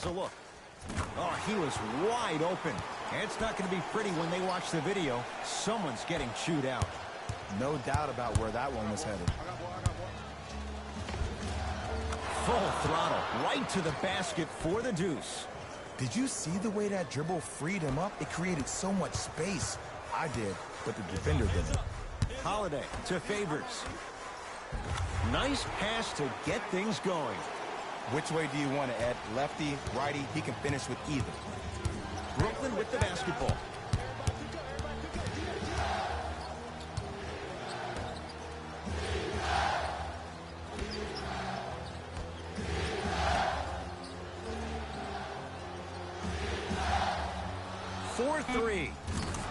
has a look. Oh, he was wide open. It's not going to be pretty when they watch the video. Someone's getting chewed out. No doubt about where that one was headed. Full throttle, right to the basket for the deuce. Did you see the way that dribble freed him up? It created so much space. I did, but the defender didn't. Holiday to Favors. Nice pass to get things going. Which way do you want it, Ed? Lefty, righty? He can finish with either. Brooklyn with the basketball. For three.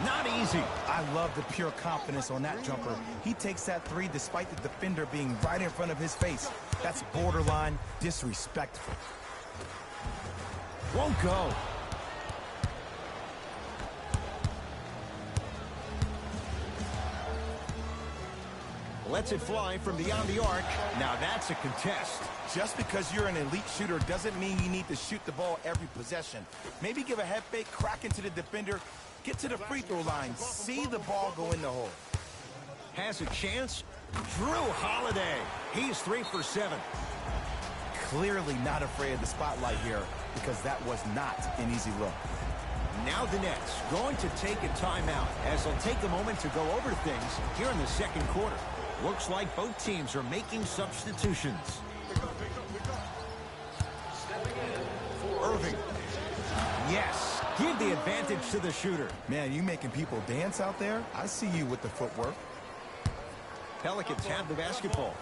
Not easy. I love the pure confidence on that jumper. He takes that three despite the defender being right in front of his face. That's borderline disrespectful. Won't go. Lets it fly from beyond the arc. Now that's a contest. Just because you're an elite shooter doesn't mean you need to shoot the ball every possession. Maybe give a head fake, crack into the defender, get to the free throw line, see the ball go in the hole. Has a chance. Drew Holiday. He's 3 for 7. Clearly not afraid of the spotlight here because that was not an easy look. Now the Nets going to take a timeout as they'll take a moment to go over things here in the second quarter. Looks like both teams are making substitutions. Irving. Yes. Give the advantage to the shooter. Man, you making people dance out there? I see you with the footwork. Pelicans have the basketball.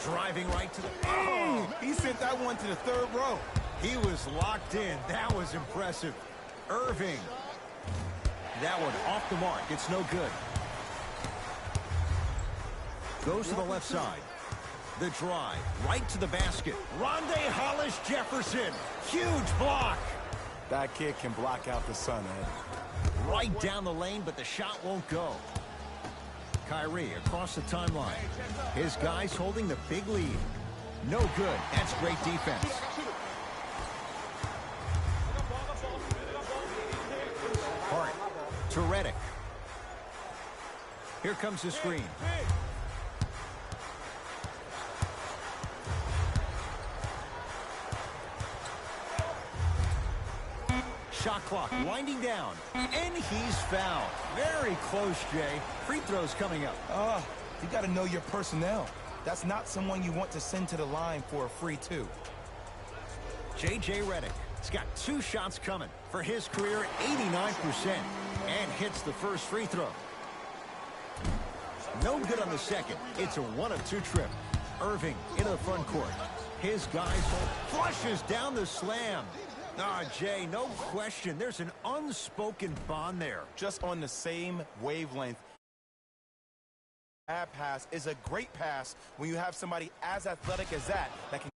Driving right to the... Oh, he sent that one to the third row. He was locked in. That was impressive. Irving. That one off the mark. It's no good. Goes to the left side. The drive. Right to the basket. Rondé Hollis Jefferson. Huge block. That kid can block out the sun, Ed. Right down the lane, but the shot won't go. Kyrie across the timeline. His guys holding the big lead. No good. That's great defense. Hart to Redick. Here comes the screen. Shot clock winding down, and he's fouled. Very close, Jay. Free throws coming up. You got to know your personnel. That's not someone you want to send to the line for a free two. J.J. Redick has got 2 shots coming for his career, 89%, and hits the first free throw. No good on the second. It's a 1-of-2 trip. Irving into the front court. His guys flushes down the slam. Jay, no question. There's an unspoken bond there. Just on the same wavelength. That pass is a great pass when you have somebody as athletic as that can...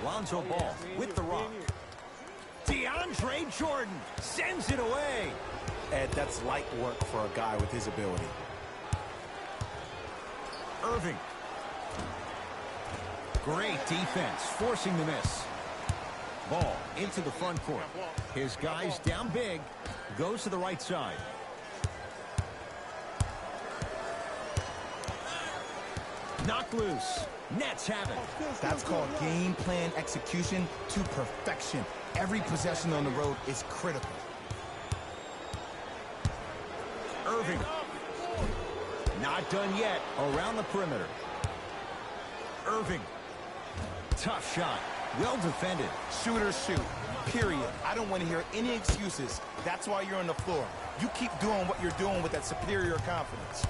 Lonzo Ball with the rock. DeAndre Jordan sends it away. Ed, that's light work for a guy with his ability. Irving. Great defense, forcing the miss. Ball into the front court. His guys down big. Goes to the right side. Knocked loose. Nets have it. That's called game plan execution to perfection. Every possession on the road is critical. Irving. Not done yet. Around the perimeter. Irving. Tough shot. Well defended. Shooters shoot. Period. I don't want to hear any excuses. That's why you're on the floor. You keep doing what you're doing with that superior confidence.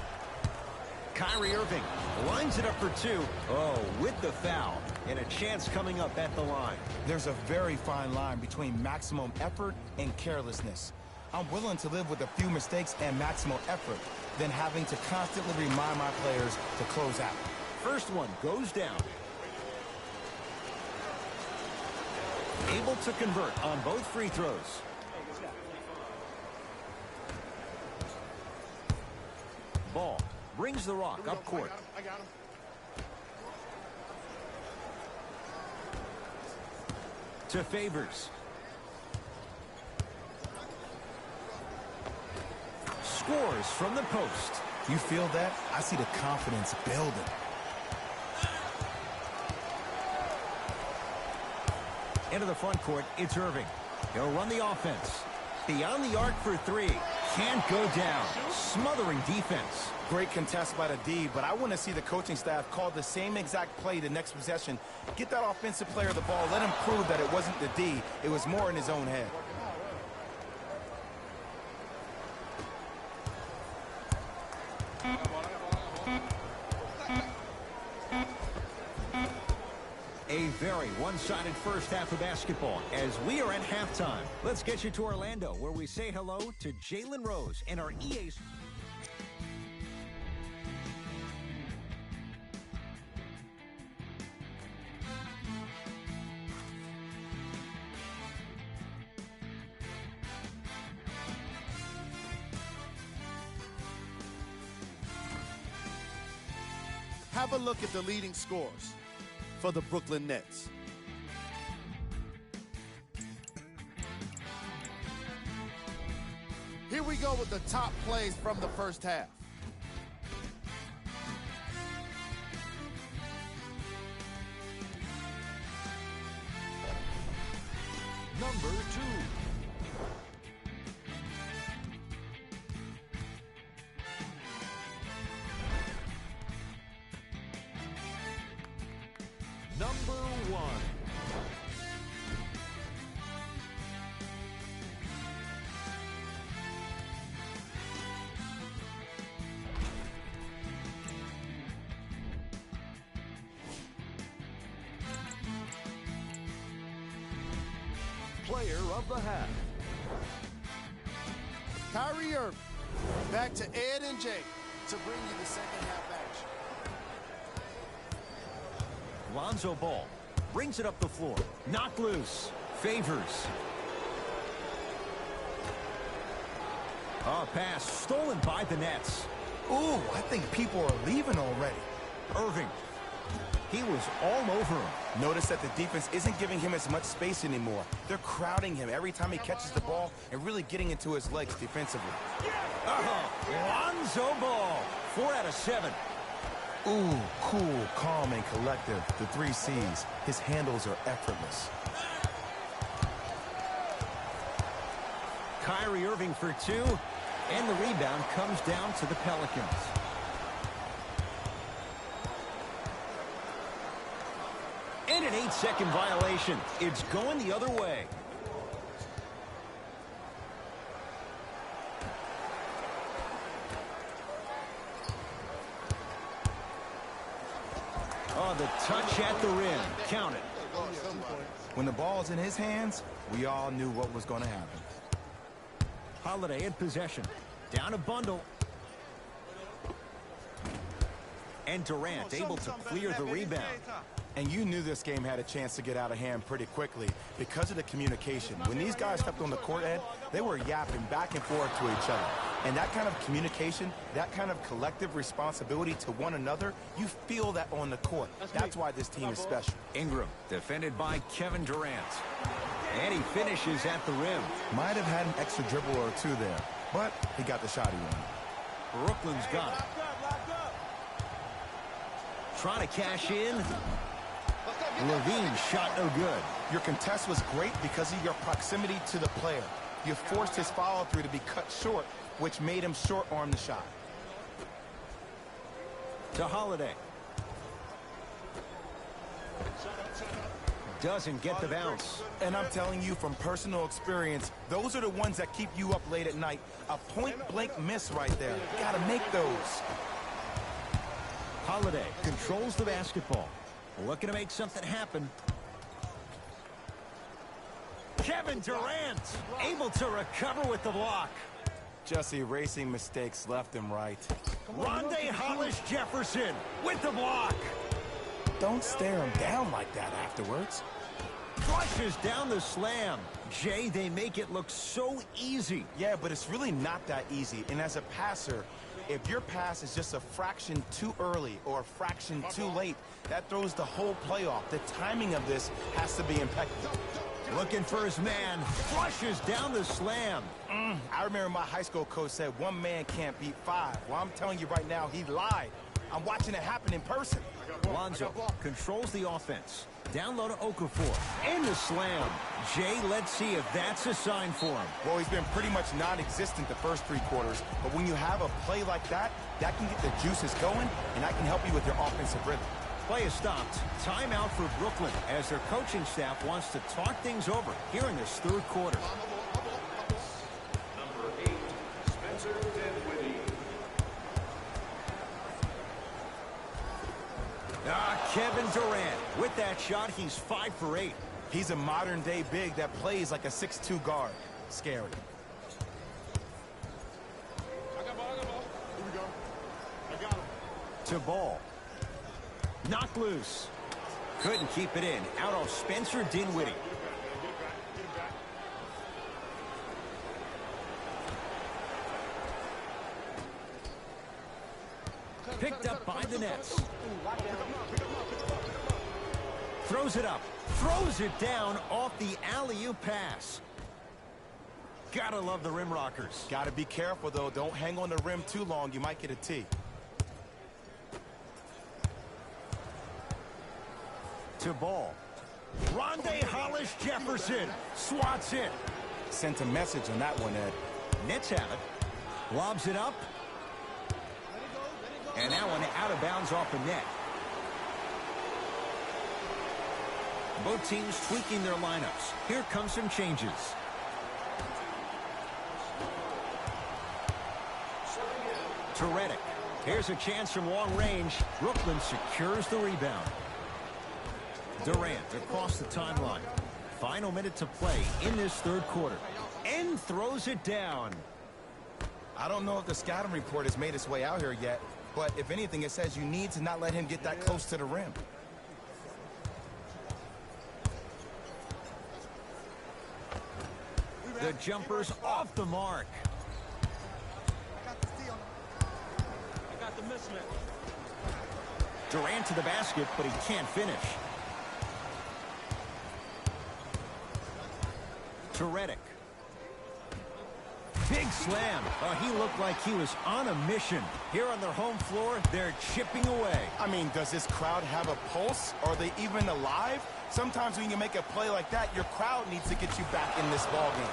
Kyrie Irving lines it up for 2. Oh, with the foul. And a chance coming up at the line. There's a very fine line between maximum effort and carelessness. I'm willing to live with a few mistakes and maximum effort than having to constantly remind my players to close out. First one goes down. Able to convert on both free throws. Ball brings the rock up court. I got him. To Favors. Scores from the post. You feel that? I see the confidence building. Into the front court, it's Irving. He'll run the offense. Beyond the arc for three. Can't go down. Smothering defense. Great contest by the D, but I want to see the coaching staff call the same exact play the next possession. Get that offensive player the ball. Let him prove that it wasn't the D. It was more in his own head. A very one-sided first half of basketball as we are at halftime. Let's get you to Orlando, where we say hello to Jalen Rose and our EA. Have a look at the leading scores for the Brooklyn Nets. Here we go with the top plays from the first half. Number 2. Number 1. Player of the half. Kyrie Irving. Back to Ed and Jay to bring you the second half action. Lonzo Ball brings it up the floor. Knocked loose. Favors. A pass stolen by the Nets. Ooh, I think people are leaving already. Irving. He was all over him. Notice that the defense isn't giving him as much space anymore. They're crowding him every time he catches the ball and really getting into his legs defensively. Lonzo Ball. 4 out of 7. Ooh, cool, calm, and collective. The 3 C's. His handles are effortless. Kyrie Irving for 2. And the rebound comes down to the Pelicans. And an 8-second violation. It's going the other way. Oh, the touch at the rim. Count it. When the ball's in his hands, we all knew what was going to happen. Holiday in possession. Down a bundle. And Durant able to clear the rebound. And you knew this game had a chance to get out of hand pretty quickly because of the communication. When these guys stepped on the court, Ed, they were yapping back and forth to each other. And that kind of communication, that kind of collective responsibility to one another, you feel that on the court. That's why this team is special. Ingram, defended by Kevin Durant. And he finishes at the rim. Might have had an extra dribble or 2 there, but he got the shot he wanted. Brooklyn's got it. Trying to cash in. Levine's shot no good. Your contest was great because of your proximity to the player. You forced his follow-through to be cut short, which made him short-arm the shot. To Holiday. Doesn't get the bounce. And I'm telling you from personal experience, those are the ones that keep you up late at night. A point-blank miss right there. Gotta make those. Holiday controls the basketball. Looking to make something happen. Kevin Durant able to recover with the block. Just erasing mistakes left and right. Rondae Hollis Jefferson with the block. Don't stare him down like that afterwards. Flushes down the slam. Jay, they make it look so easy. Yeah, but it's really not that easy. And as a passer, if your pass is just a fraction too early or a fraction too late, that throws the whole play off. The timing of this has to be impeccable. Looking for his man. Flushes down the slam. I remember my high school coach said one man can't beat five. Well, I'm telling you right now, he lied. I'm watching it happen in person. Lonzo controls the offense. Down low to Okafor. In the slam. Jay, let's see if that's a sign for him. Well, he's been pretty much non-existent the first 3 quarters. But when you have a play like that, that can get the juices going, and that can help you with your offensive rhythm. Play is stopped. Timeout for Brooklyn as their coaching staff wants to talk things over here in this 3rd quarter. Number 8, Spencer Dinwiddie. Kevin Durant. With that shot, he's 5 for 8. He's a modern-day big that plays like a 6'2" guard. Scary. I got ball. Here we go. I got him. To Ball. Knocked loose. Couldn't keep it in. Out of Spencer Dinwiddie. Get it back. Picked up by the Nets. Throws it up. Throws it down off the alley-oop pass. Gotta love the rim rockers. Gotta be careful, though. Don't hang on the rim too long. You might get a tee. To Ball. Rondae Hollis Jefferson swats it. Sent a message on that one, Ed. Nets have it. Lobs it up. And that one out of bounds off the net. Both teams tweaking their lineups. Here come some changes. To Redick. Here's a chance from long range. Brooklyn secures the rebound. Durant across the timeline. Final minute to play in this 3rd quarter. And throws it down. I don't know if the scouting report has made its way out here yet, but if anything, it says you need to not let him get that close to the rim. The jumper's off the mark. I got the mismatch. Durant to the basket, but he can't finish. To Redick. Big slam. He looked like he was on a mission. Here on their home floor, they're chipping away. I mean, does this crowd have a pulse? Are they even alive? Sometimes when you make a play like that, your crowd needs to get you back in this ballgame.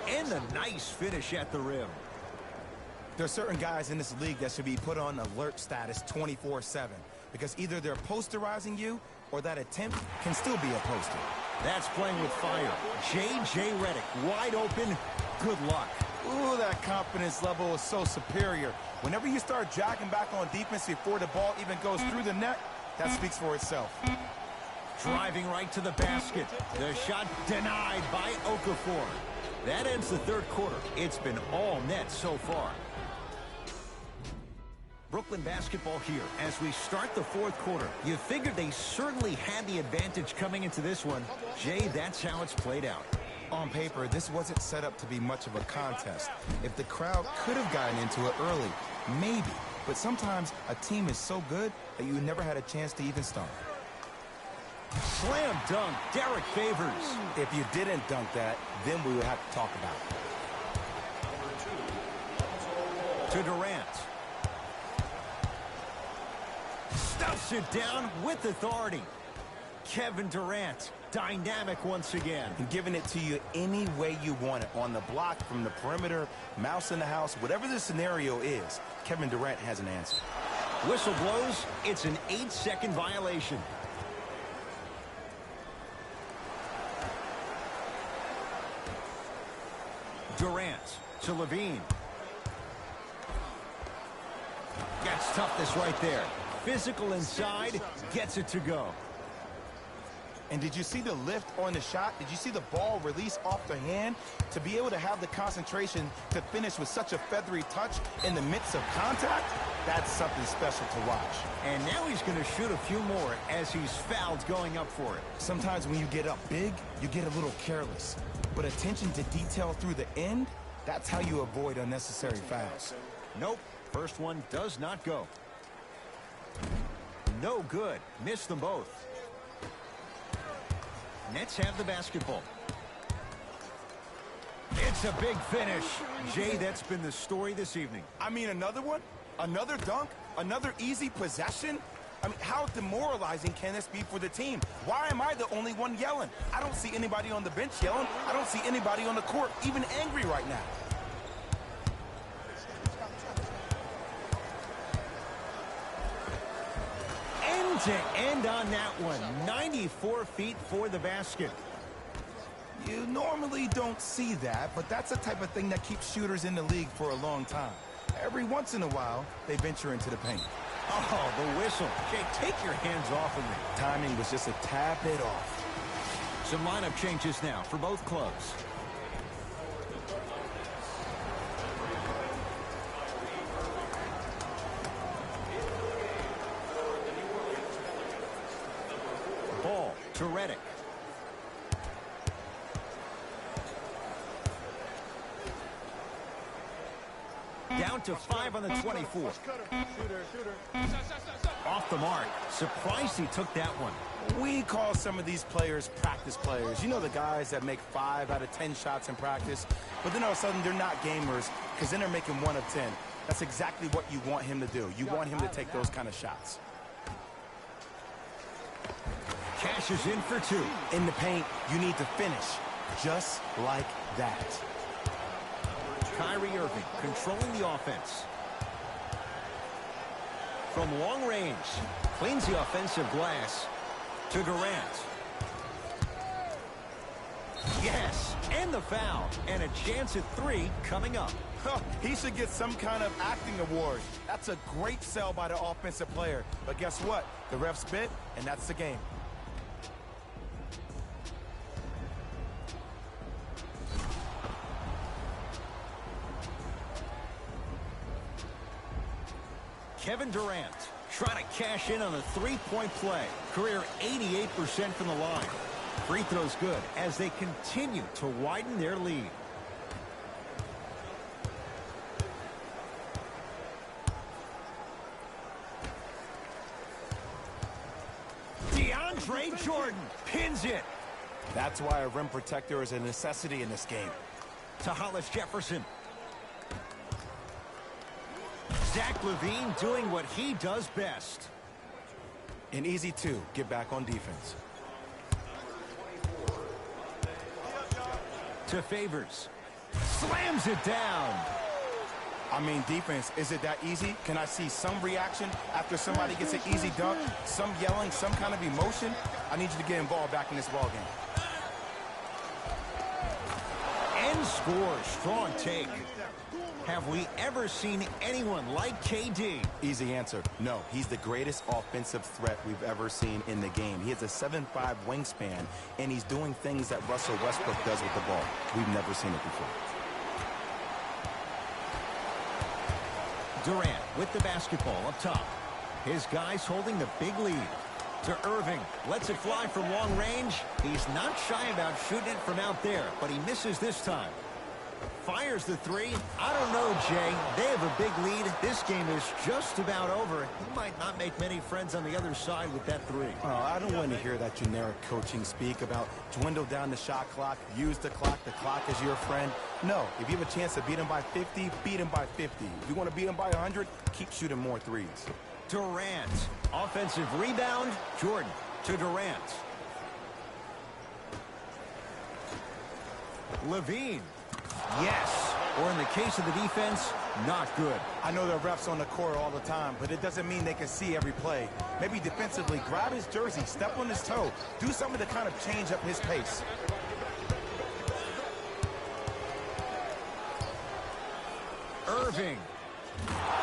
And a nice finish at the rim. There are certain guys in this league that should be put on alert status 24/7 because either they're posterizing you or that attempt can still be a poster. That's playing with fire. J.J. Redick wide open. Good luck. Ooh, that confidence level is so superior. Whenever you start jogging back on defense before the ball even goes through the net, that speaks for itself. Driving right to the basket. The shot denied by Okafor. That ends the 3rd quarter. It's been all net so far. Brooklyn basketball here as we start the 4th quarter. You figured they certainly had the advantage coming into this one. Jay, that's how it's played out. On paper, this wasn't set up to be much of a contest. If the crowd could have gotten into it early, maybe. But sometimes a team is so good that you never had a chance to even start. Slam dunk, Derek Favors. If you didn't dunk that, then we would have to talk about it. To Durant. Stuffs it down with authority. Kevin Durant, dynamic once again. And giving it to you any way you want it. On the block, from the perimeter, mouse in the house, whatever the scenario is, Kevin Durant has an answer. Whistle blows. It's an 8-second violation. Durant to Levine. Gets toughness right there. Physical inside, gets it to go. And did you see the lift on the shot? Did you see the ball release off the hand? To be able to have the concentration to finish with such a feathery touch in the midst of contact, that's something special to watch. And now he's going to shoot a few more as he's fouled going up for it. Sometimes when you get up big, you get a little careless. But attention to detail through the end, that's how you avoid unnecessary fouls. Nope. First one does not go. No good. Missed them both. Nets have the basketball. It's a big finish. Jay, that's been the story this evening. I mean, another one? Another dunk? Another easy possession? I mean, how demoralizing can this be for the team? Why am I the only one yelling? I don't see anybody on the bench yelling. I don't see anybody on the court even angry right now. End to end on that one. 94 feet for the basket. You normally don't see that, but that's the type of thing that keeps shooters in the league for a long time. Every once in a while, they venture into the paint. Oh, the whistle. Jay, take your hands off of me. Timing was just a tad bit off. Some lineup changes now for both clubs. Ball to Redick. Down to 5 on the 24. Off the mark. Surprised he took that one. We call some of these players practice players. You know, the guys that make 5 out of 10 shots in practice, but then all of a sudden they're not gamers because then they're making 1 of 10. That's exactly what you want him to do. You want him to take those kind of shots. Cash is in for 2. In the paint, you need to finish just like that. Kyrie Irving controlling the offense. From long range, cleans the offensive glass to Durant. Yes, and the foul, and a chance at 3 coming up. He should get some kind of acting award. That's a great sell by the offensive player. But guess what? The refs bit, and that's the game. Kevin Durant trying to cash in on a 3-point play. Career 88% from the line. Free throws good as they continue to widen their lead. DeAndre Jordan pins it. That's why a rim protector is a necessity in this game. To Hollis Jefferson. Zach LaVine doing what he does best. An easy 2, get back on defense. To Favors. Slams it down. I mean, defense, is it that easy? Can I see some reaction after somebody gets an easy dunk? Some yelling, some kind of emotion? I need you to get involved back in this ballgame. End score, strong take. Have we ever seen anyone like KD? Easy answer, no. He's the greatest offensive threat we've ever seen in the game. He has a 7'5" wingspan, and he's doing things that Russell Westbrook does with the ball. We've never seen it before. Durant with the basketball up top. His guys holding the big lead. To Irving, lets it fly from long range. He's not shy about shooting it from out there, but he misses this time. Fires the 3. I don't know, Jay. They have a big lead. This game is just about over. He might not make many friends on the other side with that 3. Oh, I don't want to hear that generic coaching speak about dwindle down the shot clock, use the clock as your friend. No, if you have a chance to beat him by 50, beat him by 50. If you want to beat him by 100, keep shooting more 3s. Durant. Offensive rebound. Jordan to Durant. LaVine. Yes. Or in the case of the defense, not good. I know there are refs on the court all the time, but it doesn't mean they can see every play. Maybe defensively, grab his jersey, step on his toe, do something to kind of change up his pace. Irving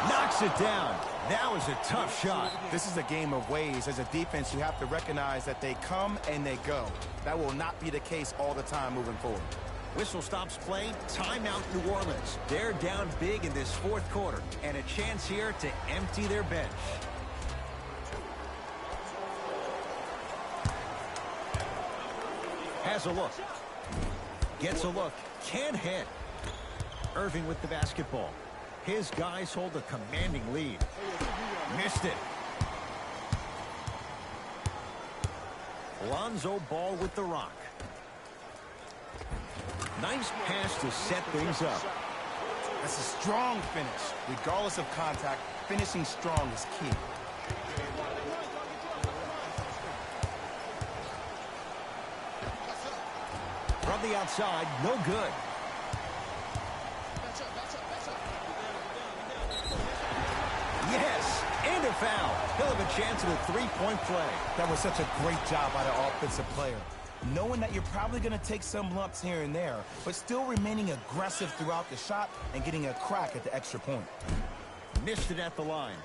knocks it down. That was a tough shot. This is a game of ways. As a defense, you have to recognize that they come and they go. That will not be the case all the time moving forward. Whistle stops play. Timeout New Orleans. They're down big in this fourth quarter, and a chance here to empty their bench. Has a look. Gets a look. Can't hit. Irving with the basketball. His guys hold a commanding lead. Missed it. Lonzo Ball with the rock. Nice pass to set things up. That's a strong finish. Regardless of contact, finishing strong is key. From the outside, no good. Yes, and a foul. He'll have a chance at a three-point play. That was such a great job by the offensive player. Knowing that you're probably going to take some lumps here and there, but still remaining aggressive throughout the shot and getting a crack at the extra point. Missed it at the line.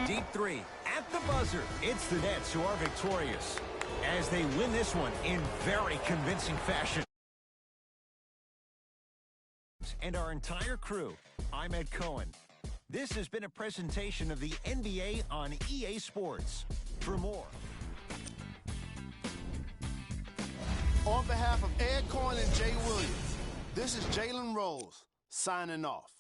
Deep three at the buzzer. It's the Nets who are victorious as they win this one in very convincing fashion. And our entire crew, I'm Ed Cohen. This has been a presentation of the NBA on EA Sports. For more. On behalf of Ed Cohen and Jay Williams, this is Jalen Rose signing off.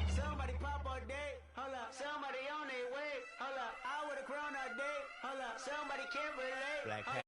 Somebody pop a date, hold up. Somebody on their way, hold up. I would've grown a date, hold up. Somebody can't relate.